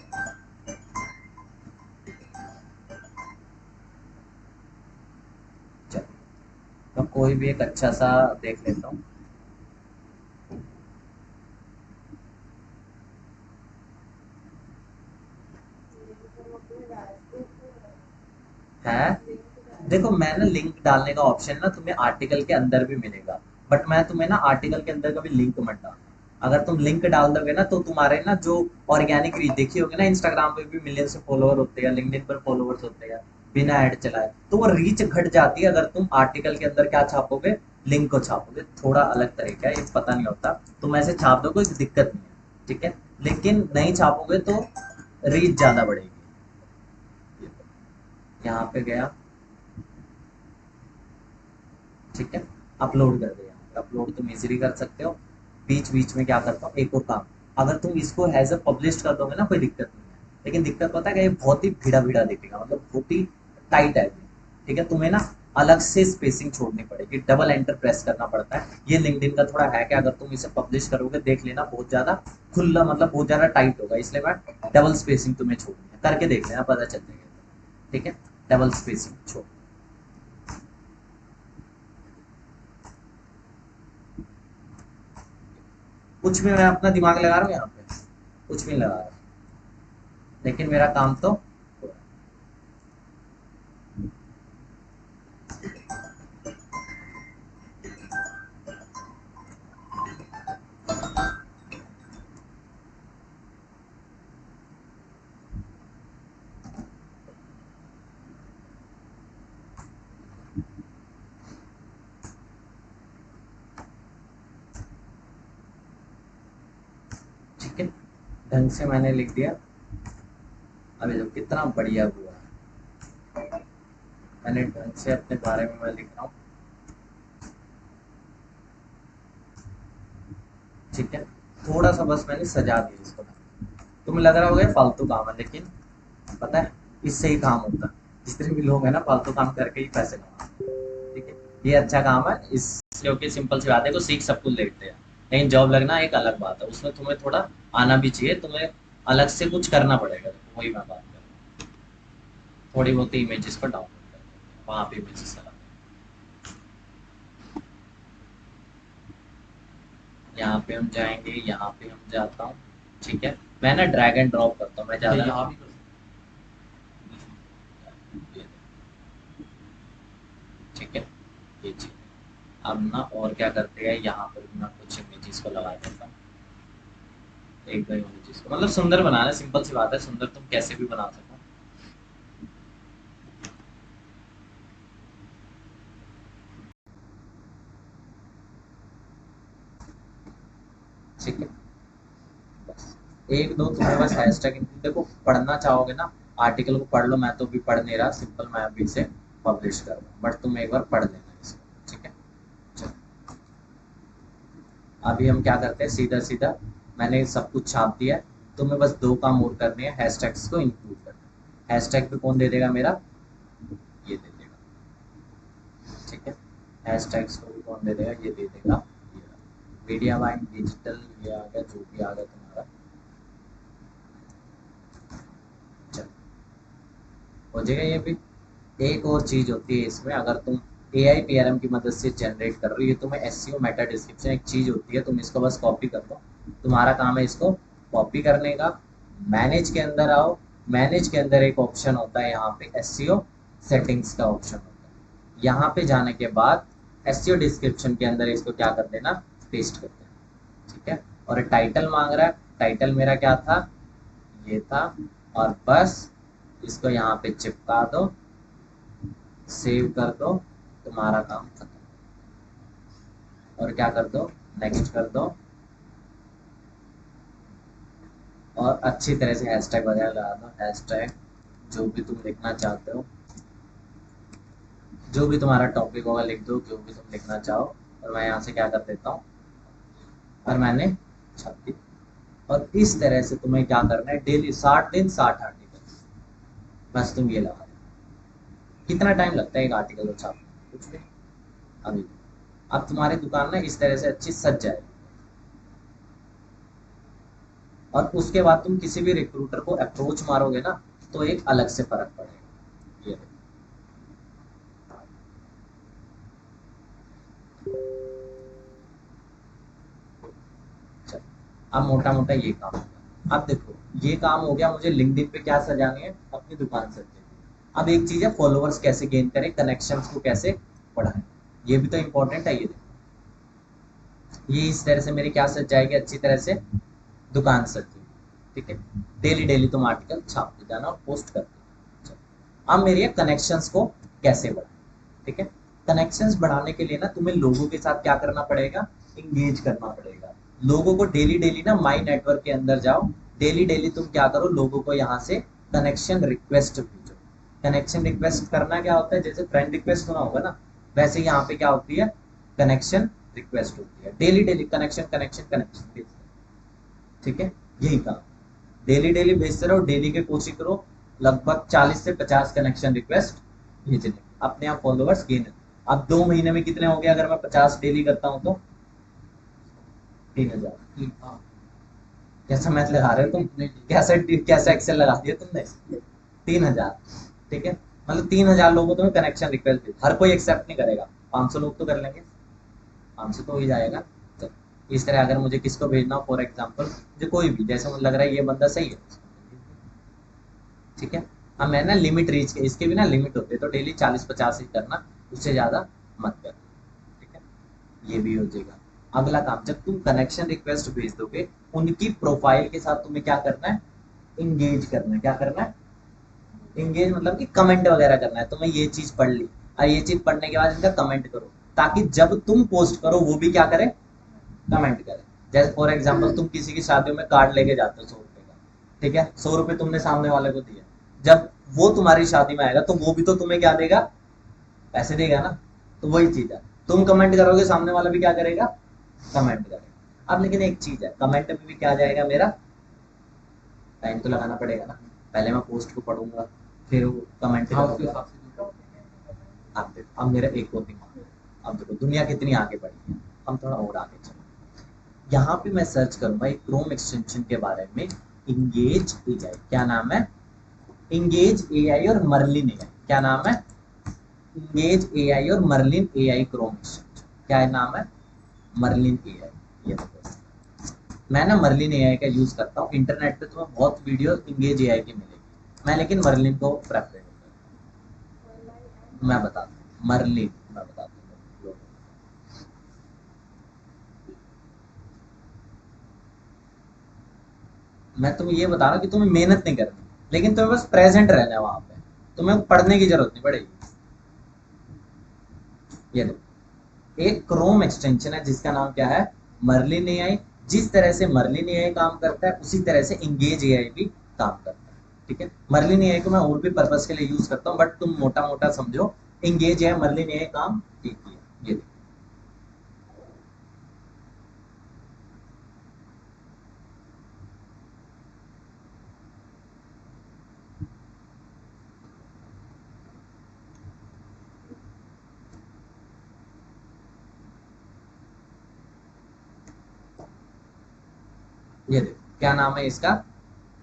चलो तो कोई भी एक अच्छा सा देख लेता हूँ। है, देखो मैं ना लिंक डालने का ऑप्शन ना तुम्हें आर्टिकल के अंदर भी मिलेगा, बट मैं तुम्हें ना आर्टिकल के अंदर कभी लिंक मत डालना। अगर तुम लिंक डाल दोगे ना तो तुम्हारे ना जो ऑर्गेनिक रीच देखी होगी ना, इंस्टाग्राम पे भी मिलियंस से फॉलोअर होते हैं, लिंक्डइन पर फॉलोअर्स होते हैं, बिना ऐड चलाए, तो वो रीच घट जाती है अगर तुम आर्टिकल के अंदर क्या छापोगे, लिंक को छापोगे। थोड़ा अलग तरीका है, ये पता नहीं होता, तुम ऐसे छाप दो कोई दिक्कत नहीं है, ठीक है, लेकिन नहीं छापोगे तो रीच ज्यादा बढ़ेगी। यहाँ पे गया, ठीक है, अपलोड कर दिया, अपलोड तुम इजीली कर सकते हो। बीच बीच में क्या करता हूँ, एक और काम, अगर तुम इसको एज अ पब्लिश कर दोगे ना कोई दिक्कत नहीं है, लेकिन दिक्कत पता है कि ये बहुत ही भिड़ा भिड़ा दिखेगा, मतलब बहुत ही टाइट है, ठीक है, तुम्हें ना अलग से स्पेसिंग छोड़नी पड़ेगी, डबल एंटर प्रेस करना पड़ता है। ये लिंक्डइन का थोड़ा है कि अगर तुम इसे पब्लिश करोगे देख लेना, बहुत ज्यादा खुला, मतलब बहुत ज्यादा टाइट होगा, इसलिए मैं डबल स्पेसिंग तुम्हें छोड़नी है, करके देख लेना पता चल जाएगा, ठीक है, डबल स्पेसिंग छोड़। कुछ भी मैं अपना दिमाग लगा रहा हूँ यहाँ पे, कुछ भी नहीं लगा रहा, लेकिन मेरा काम तो ठीक है, ढंग से मैंने लिख दिया। अभी देखो कितना बढ़िया हुआ है, मैंने ढंग से अपने बारे में मैं लिख रहा हूँ, ठीक है, थोड़ा सा बस मैंने सजा दिया इसको। तुम्हें लग रहा होगा ये फालतू काम है, लेकिन पता है इससे ही काम होता है, जितने भी लोग हैं ना फालतू काम करके ही पैसे कमाते हैं, ठीक है, ये अच्छा काम है इस, क्योंकि सिंपल सी बात है, को सीख सब कुछ लेते हैं, लेकिन जॉब लगना एक अलग बात है, उसमें तुम्हें थोड़ा आना भी चाहिए, तुम्हें अलग से कुछ करना पड़ेगा, तो वही मैं बात कर रहा हूँ। थोड़ी बहुत इमेजेस को डाउनलोड कर देते हैं, वहाँ पे इमेजेस चलाते हैं, यहाँ पे हम जाएंगे, यहाँ पे हम जाता हूँ, ठीक है, मैं ना ड्रैग एंड ड्रॉप करता हूँ, मैं ज़्यादा यहाँ भी कर सकता हूँ, ठीक है, ये चीज़। अब ना और क्या करते हैं, यहाँ पर भी मैं कुछ इमेजेस को लगा देता हूँ, एक दो इमेजेस को, मतलब सुंदर बनाना है, सिंपल सी बात है, सुंदर तुम कैसे भी बना सको, ठीक है, बस एक दो तुम्हें बस हैशटैग, देखो पढ़ना चाहोगे ना, आर्टिकल को पढ़ लो, मैं तो भी पढ़ नहीं रहा, सिंपल मैं अभी इसे पब्लिश कर रहा हूँ, बट तुम एक बार पढ़ लेना इसको, ठीक है। चलो अभी हम क्या करते हैं, सीधा सीधा मैंने सब कुछ छाप दिया है, तुम्हें बस दो काम और करने हैं, हैशटैग्स को इंक्लूड करना है। हैशटैग भी कौन दे देगा मेरा, ये दे देगा, ठीक है, हैशटैग्स को भी कौन दे देगा, ये दे देगा, ये मीडिया बाइंग डिजिटल, ये आ गया, जो भी आ गया तुम्हारा। चलो हो जाएगा ये भी। एक और चीज होती है इसमें, अगर तुम ए आई पी आर एम की मदद से जनरेट कर रही हो, ये तुम्हें एस सी ओ मेटा डिस्क्रिप्शन एक चीज होती है, तुम इसको बस कॉपी कर लो, तुम्हारा काम है इसको कॉपी करने का। मैनेज के अंदर आओ, मैनेज के अंदर एक ऑप्शन होता है यहाँ पे एस सी ओ सेटिंग्स का ऑप्शन होता है, यहाँ पे जाने के बाद एस सी ओ डिस्क्रिप्शन के अंदर इसको क्या कर देना, पेस्ट कर देना, ठीक है, और टाइटल मांग रहा है, टाइटल मेरा क्या था, ये था, और बस इसको यहाँ पे चिपका दो, सेव कर दो, तुम्हारा काम खत्म, और क्या कर दो, नेक्स्ट कर दो, और अच्छी तरह से हैशटैग वगैरह लगा दो, हैशटैग जो भी तुम लिखना चाहते हो, जो भी तुम्हारा टॉपिक होगा लिख दो, जो भी तुम लिखना चाहो, और मैं यहाँ से क्या कर देता हूँ, और मैंने छाप दी, और इस तरह से तुम्हें क्या करना है, डेली 60 दिन 60 आर्टिकल, बस तुम ये लगा दो। कितना टाइम लगता है एक आर्टिकल को छापने, कुछ भी। अभी अब तुम्हारी दुकान ना इस तरह से अच्छी सज जाएगी, और उसके बाद तुम किसी भी रिक्रूटर को अप्रोच मारोगे ना, तो एक अलग से फर्क पड़ेगा। ये देखो। चलो, अब मोटा मोटा ये काम हो गया। अब देखो, ये काम हो गया, मुझे लिंक्डइन पे क्या सजानी है, अपनी दुकान सजानी है। अब एक चीज है, फॉलोअर्स कैसे गेन करें, कनेक्शंस को कैसे बढ़ाएं, ये भी तो इंपॉर्टेंट है। ये देखो, ये इस तरह से मेरी क्या सज जाएगी, अच्छी तरह से दुकान सज जाएगी। ठीक है, डेली डेली तुम आर्टिकल छापते जाना और पोस्ट करते जाना। चलो, अब मेरी कनेक्शंस को कैसे बढ़ाएं। ठीक है, कनेक्शंस बढ़ाने के लिए ना तुम्हें लोगों के साथ क्या करना पड़ेगा, इंगेज करना पड़ेगा। लोगों को डेली डेली ना माई नेटवर्क के अंदर जाओ, डेली डेली तुम क्या करो, लोगों को यहाँ से कनेक्शन रिक्वेस्ट भेजो। कनेक्शन रिक्वेस्ट करना क्या होता है, जैसे फ्रेंड रिक्वेस्ट सुना होगा ना, वैसे यहाँ पे क्या होती है, कनेक्शन रिक्वेस्ट होती है। Daily daily connection connection connection भेजते हैं। ठीक है, यही काम, डेली डेली भेजते रहो, डेली के कोशिश करो लगभग 40 से 50 कनेक्शन रिक्वेस्ट भेजने, अपने आप फॉलोअर्स गेन। अब 2 महीने में कितने हो गए, अगर मैं 50 डेली करता हूँ तो 3000। हाँ, कैसा मैथ लगा रहे हो तुम, कैसा कैसा एक्सेल लगा दिया तुमने, 3000। ठीक है, मतलब 3000 लोगों को तुम्हें कनेक्शन रिक्वेस्ट भेज, हर कोई एक्सेप्ट नहीं करेगा, 500 लोग तो कर लेंगे, 500 तो हो ही जाएगा। तो इस तरह अगर मुझे किसको भेजना हो, फॉर एग्जाम्पल मुझे कोई भी, जैसे मुझे लग रहा है ये बंदा सही है। ठीक है, अब मैं ना लिमिट रीच के, इसके भी ना लिमिट होते हैं, तो डेली 40-50 ही करना, उससे ज्यादा मत करना। ठीक है, ये भी हो जाएगा। अगला काम, जब तुम कनेक्शन रिक्वेस्ट भेज दोगे, उनकी प्रोफाइल के साथ तुम्हें क्या करना है, इंगेज करना है। क्या करना है, इंगेज मतलब कि कमेंट वगैरह करना है। तुम्हें ये चीज पढ़ ली, और ये चीज पढ़ने के बाद इनका कमेंट करो, ताकि जब तुम पोस्ट करो वो भी क्या करे, कमेंट करे। जैसे फॉर एग्जाम्पल तुम किसी की शादियों में कार्ड लेके जाते हो 100 रुपए का, ठीक है, 100 रुपए तुमने सामने वाले को दिया, जब वो तुम्हारी शादी में आएगा तो वो भी तो तुम्हें क्या देगा, पैसे देगा ना। तो वही चीज है, तुम कमेंट करोगे, सामने वाला भी क्या करेगा, कमेंट करेगा। अब लेकिन एक चीज है, कमेंट में भी क्या जाएगा मेरा, टाइम तो लगाना पड़ेगा ना, पहले मैं पोस्ट को पढ़ूंगा, फिर वो कमेंट करूंगा। अब देखो, अब मेरा एक और दिमाग, अब देखो दुनिया कितनी आगे बढ़ी है, हम थोड़ा और आगे चलो। यहाँ पे मैं सर्च करूंगा एक क्रोम एक्सटेंशन के बारे में, इंगेज एआई। क्या नाम है, इंगेज एआई और मर्लिन एआई। क्या नाम है, इंगेज एआई और मर्लिन एआई क्रोम एक्सटेंशन। क्या नाम है, मर्लिन एआई। ये देखो, मैं ना मर्लिन एआई का यूज करता हूँ, इंटरनेट पे तुम्हें बहुत वीडियो इंगेज एआई की मिलेगी, मैं लेकिन मर्लिन को प्रेफर मैं बताता हूँ, मर्लिन मैं बताता हूँ। मैं तुम्हें ये बता रहा हूँ कि तुम्हें मेहनत नहीं करनी, लेकिन तुम्हें बस प्रेजेंट रहना है वहां पे, तुम्हें पढ़ने की जरूरत नहीं पड़ेगी। ये देखो, एक क्रोम एक्सटेंशन है जिसका नाम क्या है, मर्लिन एआई। जिस तरह से मर्लिन एआई काम करता है, उसी तरह से इंगेज एआई भी काम करता है। ठीक है, मर्लिन एआई को मैं और भी पर्पस के लिए यूज करता हूँ, बट तुम मोटा मोटा समझो, इंगेज एआई मर्लिन एआई काम ठीक ही है। ये देखो, ये देखो क्या नाम है इसका,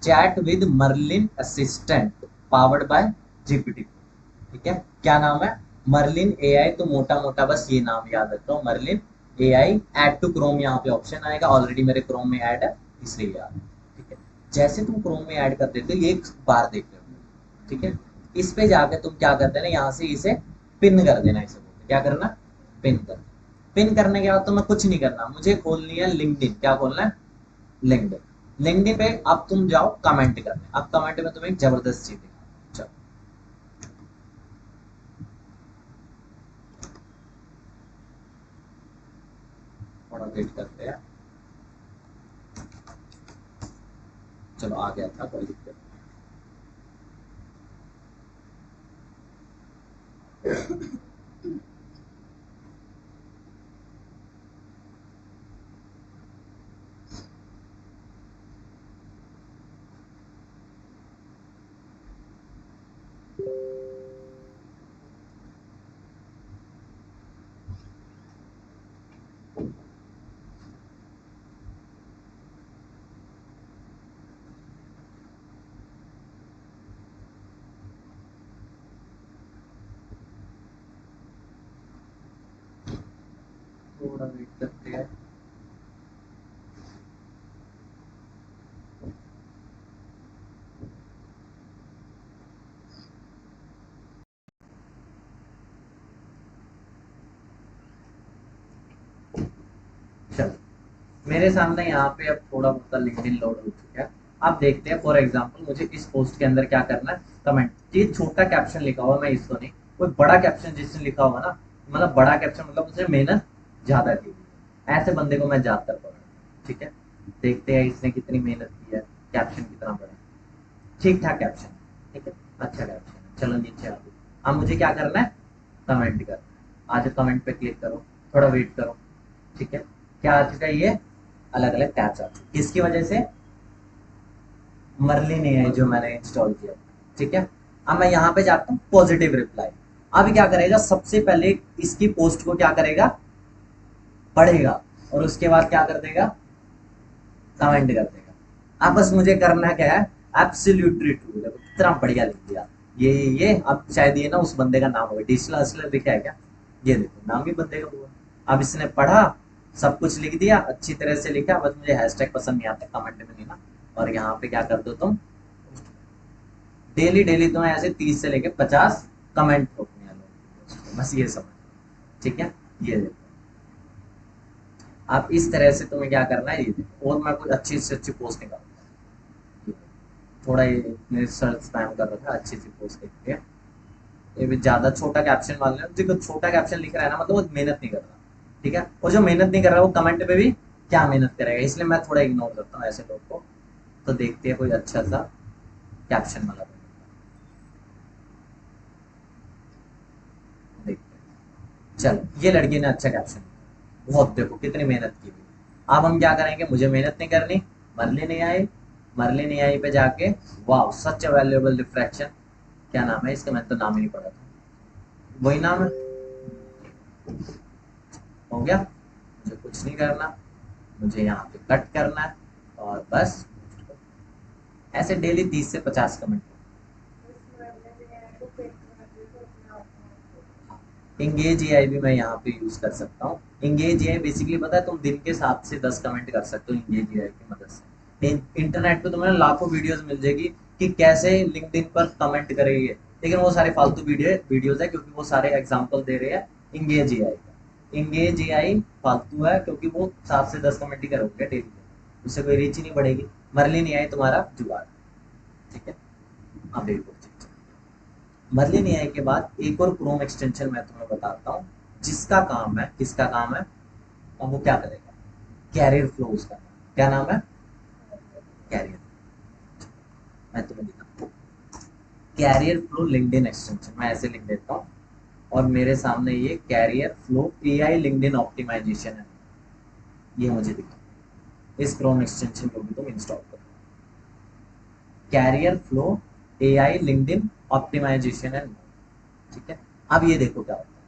chat with Merlin assistant powered by GPT. ठीक है, क्या नाम है, मर्लिन एआई। तो मोटा मोटा बस ये नाम याद रखो, Merlin AI. Add to Chrome यहाँ पे ऑप्शन आएगा, ऑलरेडी मेरे क्रोम में ऐड है, इसलिए याद है। ठीक है, जैसे तुम क्रोम में ऐड कर देते हो, ये एक बार देख लो। ठीक है, इस पे जाके तुम क्या करते हैं ना, यहाँ से इसे पिन कर देना, इसे बोलते हैं। क्या करना, पिन कर। पिन करने के बाद तुम्हें कुछ नहीं करना, मुझे खोलनी है लिंक्डइन। क्या खोलना है, लिंक्डइन। लिंक्डइन पे अब तुम जाओ कमेंट करने। अब कमेंट में तुम्हें एक जबरदस्त चीज दिखाऊं। चलो थोड़ा वेट करते हैं। चलो आ गया था, कोई दिक्कत थोड़ा वेट करते हैं। चलो, मेरे सामने यहाँ पे अब थोड़ा बहुत लिंक्डइन लोड हो चुका है। आप देखते हैं फॉर एग्जांपल मुझे इस पोस्ट के अंदर क्या करना है, कमेंट। ये छोटा कैप्शन लिखा हुआ मैं इसको नहीं, कोई बड़ा कैप्शन जिसने लिखा हुआ ना, मतलब बड़ा कैप्शन मतलब उसने मेहनत ज्यादा की है, ऐसे बंदे को मैं ज्यादातर पकड़। ठीक है, देखते हैं इसने कितनी मेहनत की है, कैप्शन कितना बड़ा, ठीक ठाक कैप्शन। ठीक है, अच्छा कैप्शन है। चलो नीचे आ गए। अब मुझे क्या करना है, कमेंट करना है। आज कमेंट पे क्लिक करो, थोड़ा वेट करो। ठीक है, क्या आ चुका है, ये अलग अलग टैब्स आ चुके, किसकी वजह से, मर्लिन एआई जो मैंने इंस्टॉल किया। ठीक है, अब मैं यहाँ पे जाता हूँ पॉजिटिव रिप्लाई। अब क्या करेगा, सबसे पहले इसकी पोस्ट को क्या करेगा, पढ़ेगा, और उसके बाद क्या कर देगा, कमेंट कर देगा। अब बस मुझे करना क्या है, एब्सोल्युटली ट्रू। देखो कितना बढ़िया लिख दिया। ये अब शायद ये ना उस बंदे का नाम होगा, डिजिटल हसलर लिखा है क्या, ये देखो नाम ही बंदे का हुआ। अब इसने पढ़ा, सब कुछ लिख दिया, अच्छी तरह से लिखा, बस मुझे हैशटैग पसंद नहीं आता, कमेंट में नहीं ना। और यहाँ पे क्या कर दो तुम, डेली डेली तुम्हें ऐसे 30 से लेके 50 कमेंट ठोकने हैं लोगों को, बस ये समझ। ठीक है, ये देखो आप इस तरह से तुम्हें क्या करना है, ये देखो। और मैं कुछ अच्छी से अच्छी पोस्ट निकालूंगा, थोड़ा ये सर्च स्पैम कर रखा है, अच्छी सी पोस्ट लिखते हैं। ये भी ज्यादा छोटा कैप्शन मान लो, देखो छोटा कैप्शन लिख रहा है ना, मतलब वो मेहनत नहीं कर रहा। ठीक है, और जो मेहनत नहीं कर रहा वो कमेंट पे भी क्या मेहनत करेगा, इसलिए मैं थोड़ा इग्नोर करता हूँ ऐसे लोग को। तो देखते हैं कोई अच्छा सा कैप्शन वाला देखते हैं। चलो, ये लड़की ने अच्छा कैप्शन, बहुत देखो कितनी मेहनत की हुई। अब हम क्या करेंगे, मुझे मेहनत नहीं करनी, मरले नहीं आए, मरले नहीं आई पे जाके, वाह सच अ वैल्यूएबल रिफ्रैक्शन, क्या नाम है इसका, मैंने तो नाम ही नहीं पढ़ा था, वही नाम है। हो गया, मुझे कुछ नहीं करना, मुझे यहाँ पे कट करना है, और बस ऐसे डेली 30 से 50 कमेंट। इंगेज एआई भी मैं यहाँ पे यूज कर सकता हूँ। इंगेज एआई बेसिकली पता है, तुम दिन के 7 से 10 कमेंट कर सकते हो इंगेज एआई की मदद से। इंटरनेट पे तुम्हें लाखों वीडियोस मिल जाएगी कि कैसे लिंक्डइन पर कमेंट करेंगे, लेकिन वो सारे फालतू वीडियोस है, क्योंकि वो सारे एग्जांपल दे रहे हैं इंगेज एआई का। इंगेज एआई फालतू है, क्योंकि वो 7 से 10 कमेंट ही करोगे डेली, उससे कोई रीच ही नहीं बढ़ेगी। मरली नहीं आई तुम्हारा जुगाड़। ठीक है, अब एक और चीज, मरलिन एआई के बाद एक और क्रोम एक्सटेंशन मैं तुम्हें बताता हूँ, जिसका काम है, किसका काम है, और वो क्या करेगा, कैरियर फ्लो उसका नाम। क्या नाम है, कैरियर। मैं तुम्हें दिखाता हूँ, कैरियर फ्लो लिंक्डइन एक्सटेंशन, मैं ऐसे लिख देता हूँ, और मेरे सामने ये career flow AI LinkedIn optimization है, ये मुझे दिखा। इस क्रोम एक्सटेंशन को भी तुम इंस्टॉल करो, career flow AI LinkedIn optimization है। ठीक है, अब ये देखो क्या होता है,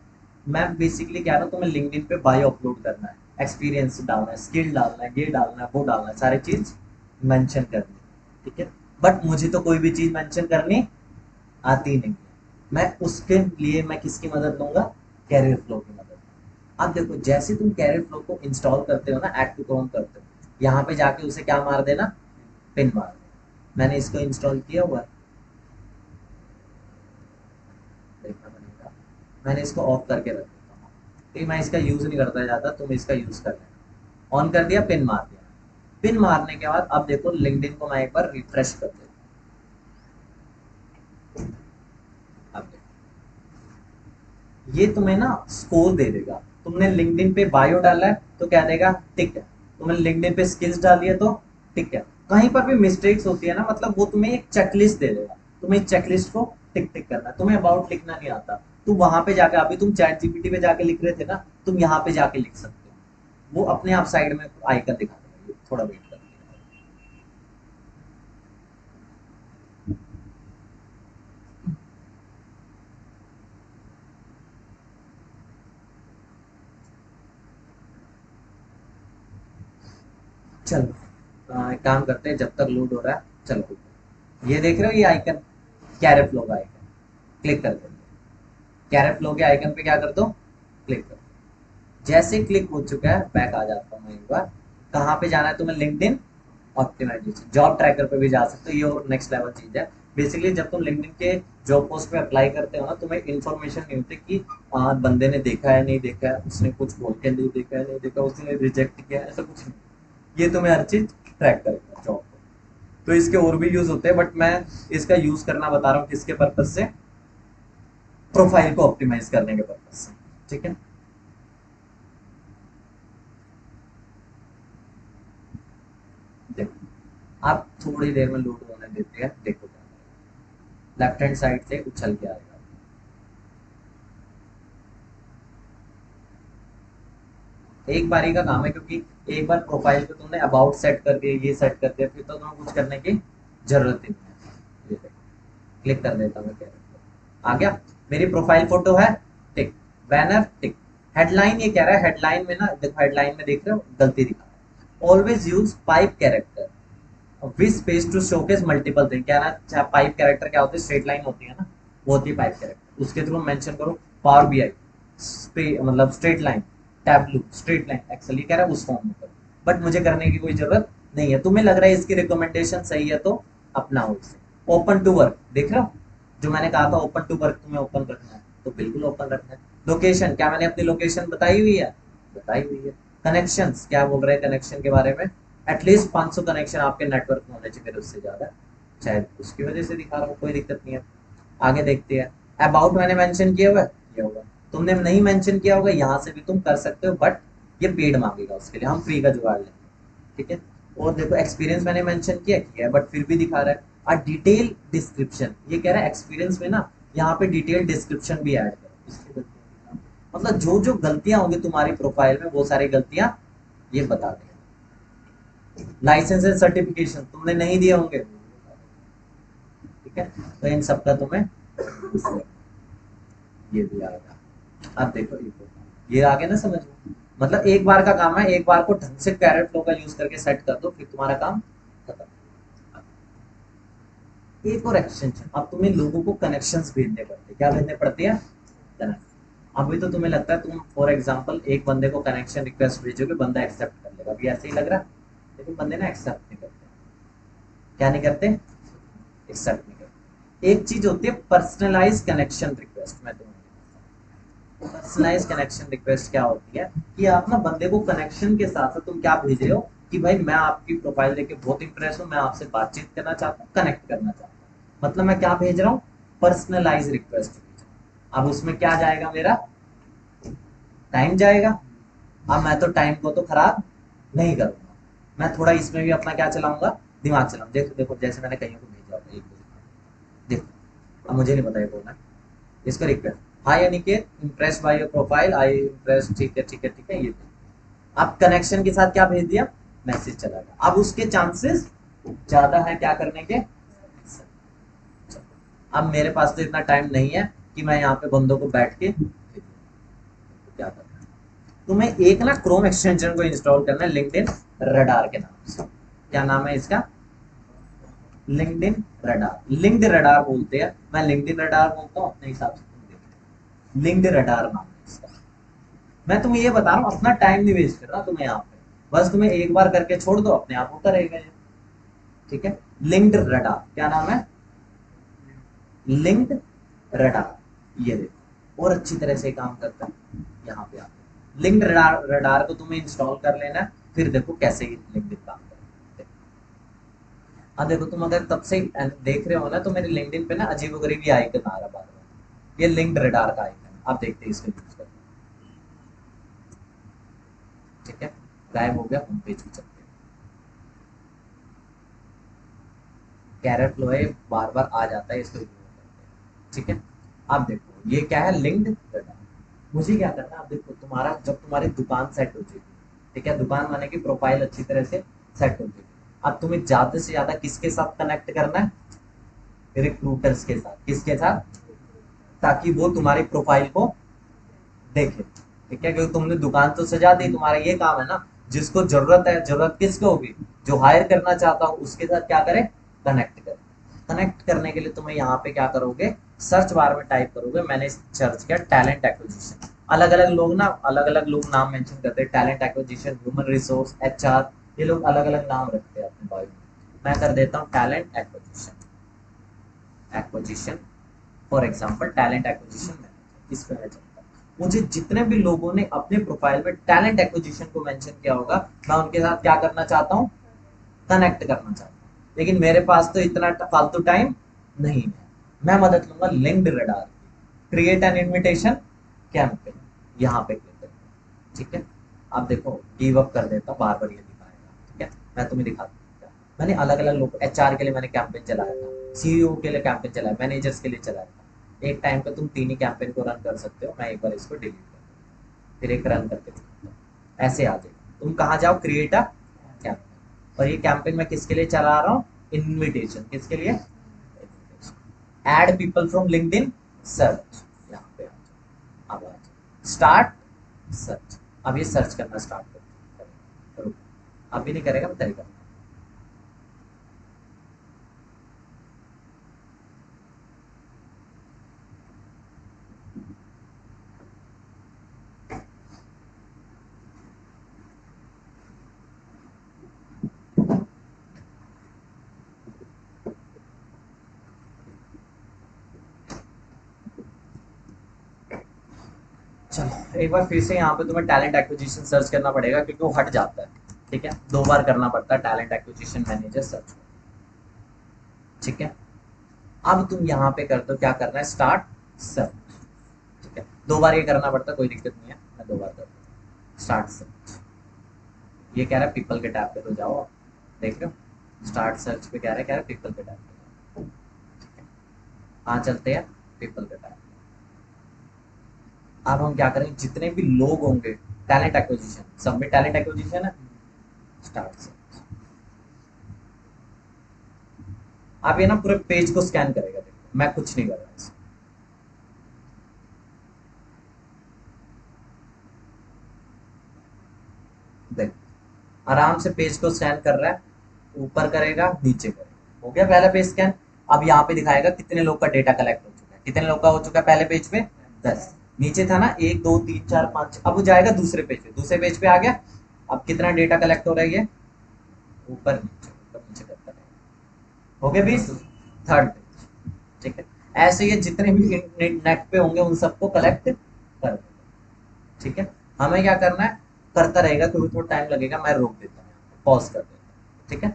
मैं बेसिकली क्या रहा हूँ, तुम्हें लिंक्डइन पे बायो अपलोड करना है, एक्सपीरियंस डालना है, स्किल डालना है, ये डालना है, वो डालना है, सारी चीज मेंशन करनी है। ठीक है, बट मुझे तो कोई भी चीज मेंशन करनी आती नहीं है। मैं उसके लिए मैं किसकी मदद लूंगा, कैरियर फ्लो की मदद। अब देखो जैसे तुम कैरियर फ्लो को इंस्टॉल करते हो ना, ऐड टू क्रोम करते हो, यहाँ पे जाके उसे क्या मार देना, पिन मार देना। मैंने इसको इंस्टॉल किया हुआ है, देखना पड़ेगा, मैंने इसको ऑफ करके रख देता हूँ, ठीक, मैं इसका यूज नहीं करता ज़्यादा, तुम इसका यूज कर लेना। ऑन कर दिया, पिन मार दिया। पिन मारने के बाद अब देखो लिंक्डइन को मैं एक बार रिफ्रेश कर देता हूँ। अब देखो ये तुम्हें ना स्कोर दे देगा, तुमने लिंक्डइन पे बायो डाला है तो क्या देगा, टिक है। तुमने लिंक्डइन पे स्किल्स डाली है तो टिक है। कहीं पर भी मिस्टेक्स होती है ना, मतलब वो तुम्हें एक चेकलिस्ट दे देगा, तुम्हें चेकलिस्ट को टिक टिक करना है। तुम्हें अबाउट लिखना नहीं आता, तुम वहां पे जाके, अभी तुम चैट जीपीटी पे जाके लिख रहे थे ना, तुम यहाँ पे जाके लिख सकते हो, वो अपने आप साइड में आइकन दिखा देगा। थोड़ा वेट कर, चलो एक काम करते हैं, जब तक लोड हो रहा है, चलो ये देख रहे हो ये आइकन, कैरेट फ्लो का आइकन, क्लिक कर दो। कैरेट फ्लो के आइकन पे क्या कर दो, क्लिक कर दो। जैसे क्लिक हो चुका है बैक आ जाता हूँ मैं एक बार। कहाँ पे जाना है तुम्हें? लिंक्डइन ऑप्टिमाइजेशन, जॉब ट्रैकर पे भी जा सकते हो, ये और नेक्स्ट लेवल चीज है। बेसिकली जब तुम लिंक्डइन के जॉब पोस्ट पे अप्लाई करते हो ना, तुम्हें इन्फॉर्मेशन नहीं होती कि बंदे ने देखा है नहीं देखा है, उसने कुछ बोल के नहीं देखा है नहीं देखा, उसने रिजेक्ट किया है, ऐसा कुछ नहीं। ये तुम्हें हर चीज ट्रैक करेगा जॉब को। तो इसके और भी यूज होते हैं, बट मैं इसका यूज करना बता रहा हूँ किसके पर्पज से? प्रोफाइल को ऑप्टिमाइज करने के पर्पज से। ठीक है, देखो आप थोड़ी देर में लोड होने देते हैं, देखो लेफ्ट हैंड साइड से उछल के आएगा। एक बारी का काम है, क्योंकि एक बार प्रोफाइल पे तुमने अबाउट सेट कर दिया, ये सेट कर दिया, फिर तो तुम्हें कुछ करने की जरूरत ही नहीं है। ये क्लिक कर देता हूँ, आ गया। मेरी प्रोफाइल फोटो है, टिक। बैनर, टिक। हेडलाइन, ये कह रहा है हेडलाइन में ना, देखो हेडलाइन में देख रहे हो गलती दिखा रहा है। Always use pipe character with space to showcase multiple thing. क्या ना, पाइप कैरेक्टर क्या होती है? स्ट्रेट लाइन होती है ना, वो होती है पाइप कैरेक्टर। उसके थ्रू मेंशन करो पावर बीआई, मतलब straight line, Tableau, straight line, Excel, ये कह रहा है उस फॉर्म में करो। बट मुझे करने की कोई जरूरत नहीं है। तुम्हें लग रहा है इसकी रिकमेंडेशन सही है तो अपनाओ इसे। ओपन टू वर्क, देख रहे हो जो मैंने कहा था, ओपन टू वर्क तुम्हें ओपन रखना है, तो बिल्कुल ओपन रखना है। लोकेशन, क्या मैंने अपनी लोकेशन बताई हुई है? बताई हुई है। कनेक्शंस, क्या बोल रहे हैं कनेक्शन के बारे में? एटलीस्ट 500 कनेक्शन आपके नेटवर्क में होने चाहिए, मेरे उससे ज्यादा। शायद उसकी वजह से दिखा रहा हूँ, कोई दिक्कत नहीं है। आगे देखते हैं। अबाउट मैंने मेंशन किया हुआ है, ये होगा। तुमने नहीं मेंशन किया होगा, यहाँ से भी तुम कर सकते हो, बट ये पेड मांगेगा, उसके लिए हम फ्री का जुगाड़ लेंगे। ठीक है। और देखो एक्सपीरियंस मैंने मेंशन किया है, बट फिर भी दिखा रहा है अ डिटेल डिस्क्रिप्शन। ये कह रहा है एक्सपीरियंस में ना, यहाँ पे डिटेल डिस्क्रिप्शन भी ऐड करो। इसकी गलतियां मतलब जो जो गलतियां होंगी तुम्हारी प्रोफाइल में, वो सारी गलतियां ये बता देगा। लाइसेंस एंड सर्टिफिकेशन तुमने नहीं दिए होंगे, ठीक है, तो इन सबका तुम्हें ये भी आएगा। अब देखो ये आगे ना समझ में, मतलब एक बार का काम है, एक बार को ढंग से कैरेट फ्लो का यूज करके सेट कर दो, फिर तुम्हारा काम खत्म। एक और एक्सटेंशन, अब तुम्हें लोगों को कनेक्शंस भेजने पड़ते हैं। क्या भेजने पड़ते हैं? कनेक्शन। अभी तो तुम्हें लगता है तुम फॉर एग्जांपल एक बंदे को कनेक्शन रिक्वेस्ट भेजोगे, बंदा एक्सेप्ट कर लेगा, अभी ऐसे ही लग रहा है। लेकिन बंदे ना एक्सेप्ट नहीं करते। क्या नहीं करते? एक्सेप्ट नहीं करते। एक चीज होती है पर्सनलाइज कनेक्शन रिक्वेस्ट। मैं तुम्हें पर्सनलाइज कनेक्शन रिक्वेस्ट क्या होती है कि आप ना बंदे को कनेक्शन के साथ साथ तुम क्या भेज रहे हो कि भाई मैं आपकी प्रोफाइल देख के बहुत इंप्रेस हूँ, मैं आपसे बातचीत करना चाहता हूँ, कनेक्ट करना चाहता हूँ। मतलब मैं क्या भेज रहा हूँ? Personalise request. अब उसमें क्या जाएगा? मेरा टाइम जाएगा। अब मैं तो टाइम को तो खराब नहीं करूंगा, मैं थोड़ा इसमें भी अपना क्या चलाऊंगा? दिमाग चलाऊंगा। देखो देखो, जैसे मैंने कईयों को भेजा होगा, एक देखो, अब मुझे नहीं पता ये बोलना है। इसका request, hi Aniket, impress by your profile, I impress, ठीक है ठीक है ठीक है, ये आप कनेक्शन के साथ क्या भेज दिया? मैसेज चला गया। अब उसके चांसेस ज्यादा है क्या करने के? अब मेरे पास तो इतना टाइम नहीं है कि मैं यहाँ पे बंदों को बैठ के क्या करना है। तुम्हें एक ना क्रोम एक्सटेंशन को इंस्टॉल करना है, लिंक्डइन रडार के नाम से। क्या नाम है इसका? LinkedIn radar. लिंक्ड रडार बोलते हैं, मैं लिंक्डइन रडार बोलता हूँ अपने हिसाब से। लिंक्ड रडार नाम है इसका। मैं तुम्हें ये बता रहा हूँ, अपना टाइम नहीं वेस्ट कर रहा तुम्हें यहाँ पे, बस तुम्हें एक बार करके छोड़ दो, अपने आप होता रहेगा ये। ठीक है। लिंक्ड रडार, क्या नाम है? Linked radar. ये देखो और अच्छी तरह से काम करता है। यहाँ पे आप लिंक्ड रडार, रडार को तुम्हें इंस्टॉल कर लेना है, फिर देखो कैसे ये लिंक्डइन काम करता है। हाँ देखो, तुम अगर तब से देख रहे हो ना, तो मेरे लिंक्डइन पे ना अजीबोगरीब आइकन आ रहा बार बार, ये लिंक्ड रडार का आइकन है। आप देखते हैं इसको यूज करके। ठीक है, गायब हो गया, होम पेज पे चलते हैं। कैरेट फ्लो है, बार बार आ जाता है, इसको इग्नोर करते हैं। ठीक है। आप देखो ये क्या है? Linked data. मुझे क्या करना है? आप देखो, तुम्हारा जब तुम्हारी दुकान सेट हो जाएगी, ठीक है, दुकान माने की प्रोफाइल अच्छी तरह से सेट हो जाएगी, अब तुम्हें ज्यादा से ज्यादा किसके साथ कनेक्ट करना है? रिक्रूटर्स के साथ। किसके साथ? ताकि वो तुम्हारी प्रोफाइल को देखे। ठीक है, क्योंकि तुमने दुकान तो सजा दी, तुम्हारा ये काम है ना, जिसको जरूरत है, जरूरत किसको होगी? जो हायर करना चाहता हो उसके साथ क्या करे? कनेक्ट करे। कनेक्ट करने के लिए तुम्हें यहाँ पे क्या करोगे? सर्च बार में टाइप करोगे, मैंने सर्च किया टैलेंट एक्विजिशन। अलग अलग लोग ना, अलग अलग लोग नाम मेंशन करते हैं, talent acquisition, human resource, HR, ये लोग अलग अलग नाम रखते हैं अपने बायो में। मैं कर देता हूँ talent acquisition, acquisition for example talent acquisition manager, इस पे मैं चलता हूँ। मुझे जितने भी लोगों ने अपने प्रोफाइल में टैलेंट एक्विजिशन को मेंशन किया होगा, मैं उनके साथ क्या करना चाहता हूँ, कनेक्ट करना चाहता हूँ। लेकिन मेरे पास तो इतना फालतू टाइम नहीं है। मैं मदद लूंगा लिंक्ड रडार की, क्रिएट एन इनविटेशन कैंपेन, यहाँ पे क्लिक करते हैं, ठीक है। आप देखो गिव अप कर देता हूँ, बार बार ये दिखाएगा, ठीक है। मैं तुम्हें दिखाता हूँ, मैंने अलग अलग लोग, एचआर के लिए मैंने कैंपेन चलाया था, सीईओ के लिए कैंपेन चलाया, मैनेजर्स के लिए चलाया था। एक टाइम पे तुम 3 ही कैंपेन को रन कर सकते हो। मैं एक बार इसको डिलीट कर दूँ, फिर एक रन करके दिखाता हूँ, ऐसे आ जाएगा। तुम कहाँ जाओ, क्रिएट अ कैंपेन, और ये कैंपेन मैं किसके लिए चला रहा हूँ, इनविटेशन, किसके लिए, add people from LinkedIn search, यहाँ पे अब आ जाओ स्टार्ट सर्च। अब ये सर्च करना स्टार्ट करो, अभी नहीं करेगा, मैं तरीका। चलो एक बार फिर से यहाँ पे तुम्हें टैलेंट एक्विजिशन सर्च करना पड़ेगा, क्योंकि वो हट जाता है, ठीक है। 2 बार करना पड़ता है टैलेंट एक्विजिशन मैनेजर सर्च, ठीक है। अब तुम यहाँ पे कर दो, क्या करना है, स्टार्ट सर्च, ठीक है। 2 बार ये करना पड़ता है, कोई दिक्कत नहीं है, मैं 2 बार कर दूँ स्टार्ट सर्च। ये कह रहा है पीपल के टैब पे तो जाओ, देख रहे हो स्टार्ट सर्च पे कह रहा है पीपल के टैब पे, ठीक है। हाँ चलते हैं पीपल के टैब। अब हम क्या करेंगे, जितने भी लोग होंगे, टैलेंट एक्विजिशन, सब में टैलेंट एक्विजिशन है, स्टार्ट सर्च। आप ये ना पूरे पेज को स्कैन करेगा, देखो मैं कुछ नहीं कर रहा इसमें। देखो आराम से पेज को स्कैन कर रहा है, ऊपर करेगा नीचे करेगा, हो गया पहला पेज स्कैन। अब यहाँ पे दिखाएगा कितने लोग का डेटा कलेक्ट हो चुका है, कितने लोग का हो चुका है पहले पेज पे, 10। नीचे था ना 1 2 3 4 5, अब वो जाएगा दूसरे पेज पे, दूसरे पेज पे आ गया। अब कितना डेटा कलेक्ट हो रहा है, ये ऊपर नीचे करता रहेगा, हो गया 20, थर्ड पेज, ठीक है। ऐसे ये जितने भी नेट पे होंगे उन सबको कलेक्ट कर देगा, ठीक है। हमें क्या करना है, करता रहेगा, क्योंकि थोड़ा टाइम लगेगा, मैं रोक देता हूँ, पॉज कर देता हूँ, ठीक है।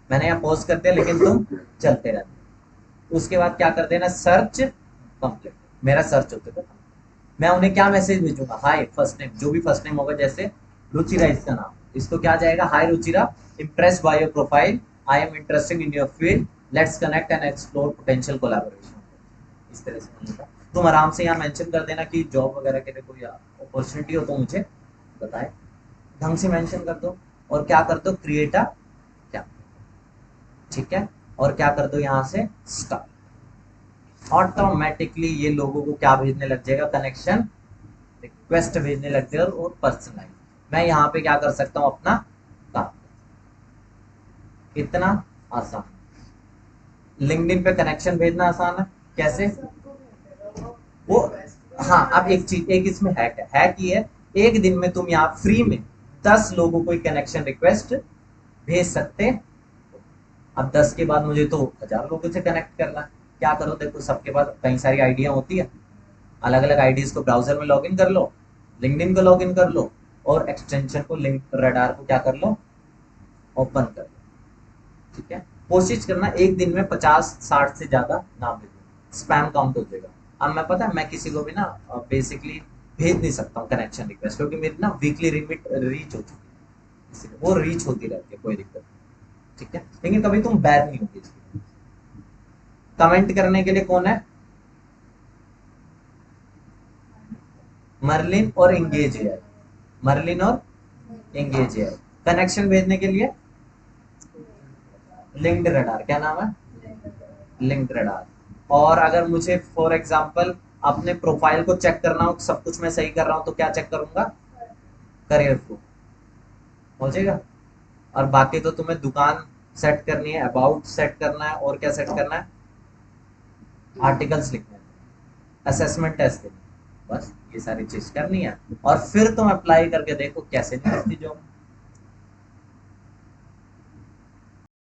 मैंने यहाँ पॉज कर दिया, लेकिन तुम चलते रहते। उसके बाद क्या कर देना, सर्च कंप्लीट, मेरा सर्च होते था। मैं उन्हें क्या मैसेज भेजूंगा, हाय फर्स्ट नेम, जो भी फर्स्ट नेम होगा, जैसे रुचिरा इसका नाम, इसको क्या जाएगा, hi Ruchira, impressed by your profile, I am interested in your field, let's connect and explore potential collaboration. इस तरह से मिलेगा। तुम आराम से यहाँ मेंशन कर देना कि जॉब वगैरह के लिए कोई अपॉर्चुनिटी हो तो मुझे बताए, ढंग से मेंशन कर दो। और क्या कर दो, क्रिएट अ, क्या, ठीक है। और क्या कर दो यहाँ से स्टार्ट, ऑटोमेटिकली ये लोगों को क्या भेजने लग जाएगा, कनेक्शन रिक्वेस्ट भेजने लग जाएगा, और पर्सनलाइज। मैं यहाँ पे क्या कर सकता हूँ, अपना काम, इतना आसान। लिंक्डइन पे कनेक्शन भेजना आसान है, कैसे, वो, हाँ अब एक चीज, एक इसमें हैक है, हैक ये है, एक दिन में तुम यहाँ फ्री में 10 लोगों को कनेक्शन रिक्वेस्ट भेज सकते। अब 10 के बाद मुझे तो 1000 लोगों से कनेक्ट करना है। क्या करो, देखो सबके पास कई सारी आइडिया होती है, अलग अलग आईडीज को ब्राउजर में लॉगिन कर लो, लिंक्डइन को लॉगिन कर लो, और एक्सटेंशन को लिंक रडार को क्या कर लो, ओपन कर लो, ठीक है। कोशिश करना एक दिन में 50 60 से ज्यादा ना भेजो, स्पैम काउंट हो जाएगा। अब मैं पता है मैं किसी को भी ना बेसिकली भेज नहीं सकता हूँ कनेक्शन रिक्वेस्ट, क्योंकि मेरी ना वीकली लिमिट रीच हो चुकी है, इसलिए वो रीच होती रहती है, कोई दिक्कत नहीं, ठीक है। लेकिन कभी तुम बैन नहीं होगी इसकी। कमेंट करने के लिए कौन है, मर्लिन और एंगेज है, मर्लिन और एंगेज है। कनेक्शन भेजने के लिए लिंक्ड रडार, क्या नाम है, लिंक्ड रडार। और अगर मुझे फॉर एग्जांपल अपने प्रोफाइल को चेक करना हो, सब कुछ मैं सही कर रहा हूं, तो क्या चेक करूंगा, करियर को, हो जाएगा। और बाकी तो तुम्हें दुकान सेट करनी है, अबाउट सेट करना है, और क्या सेट करना है, आर्टिकल्स लिखने हैं, असेसमेंट टेस्ट देना है, बस ये सारी चीज करनी है और फिर तुम अप्लाई करके देखो कैसे नहीं मिलती जॉब।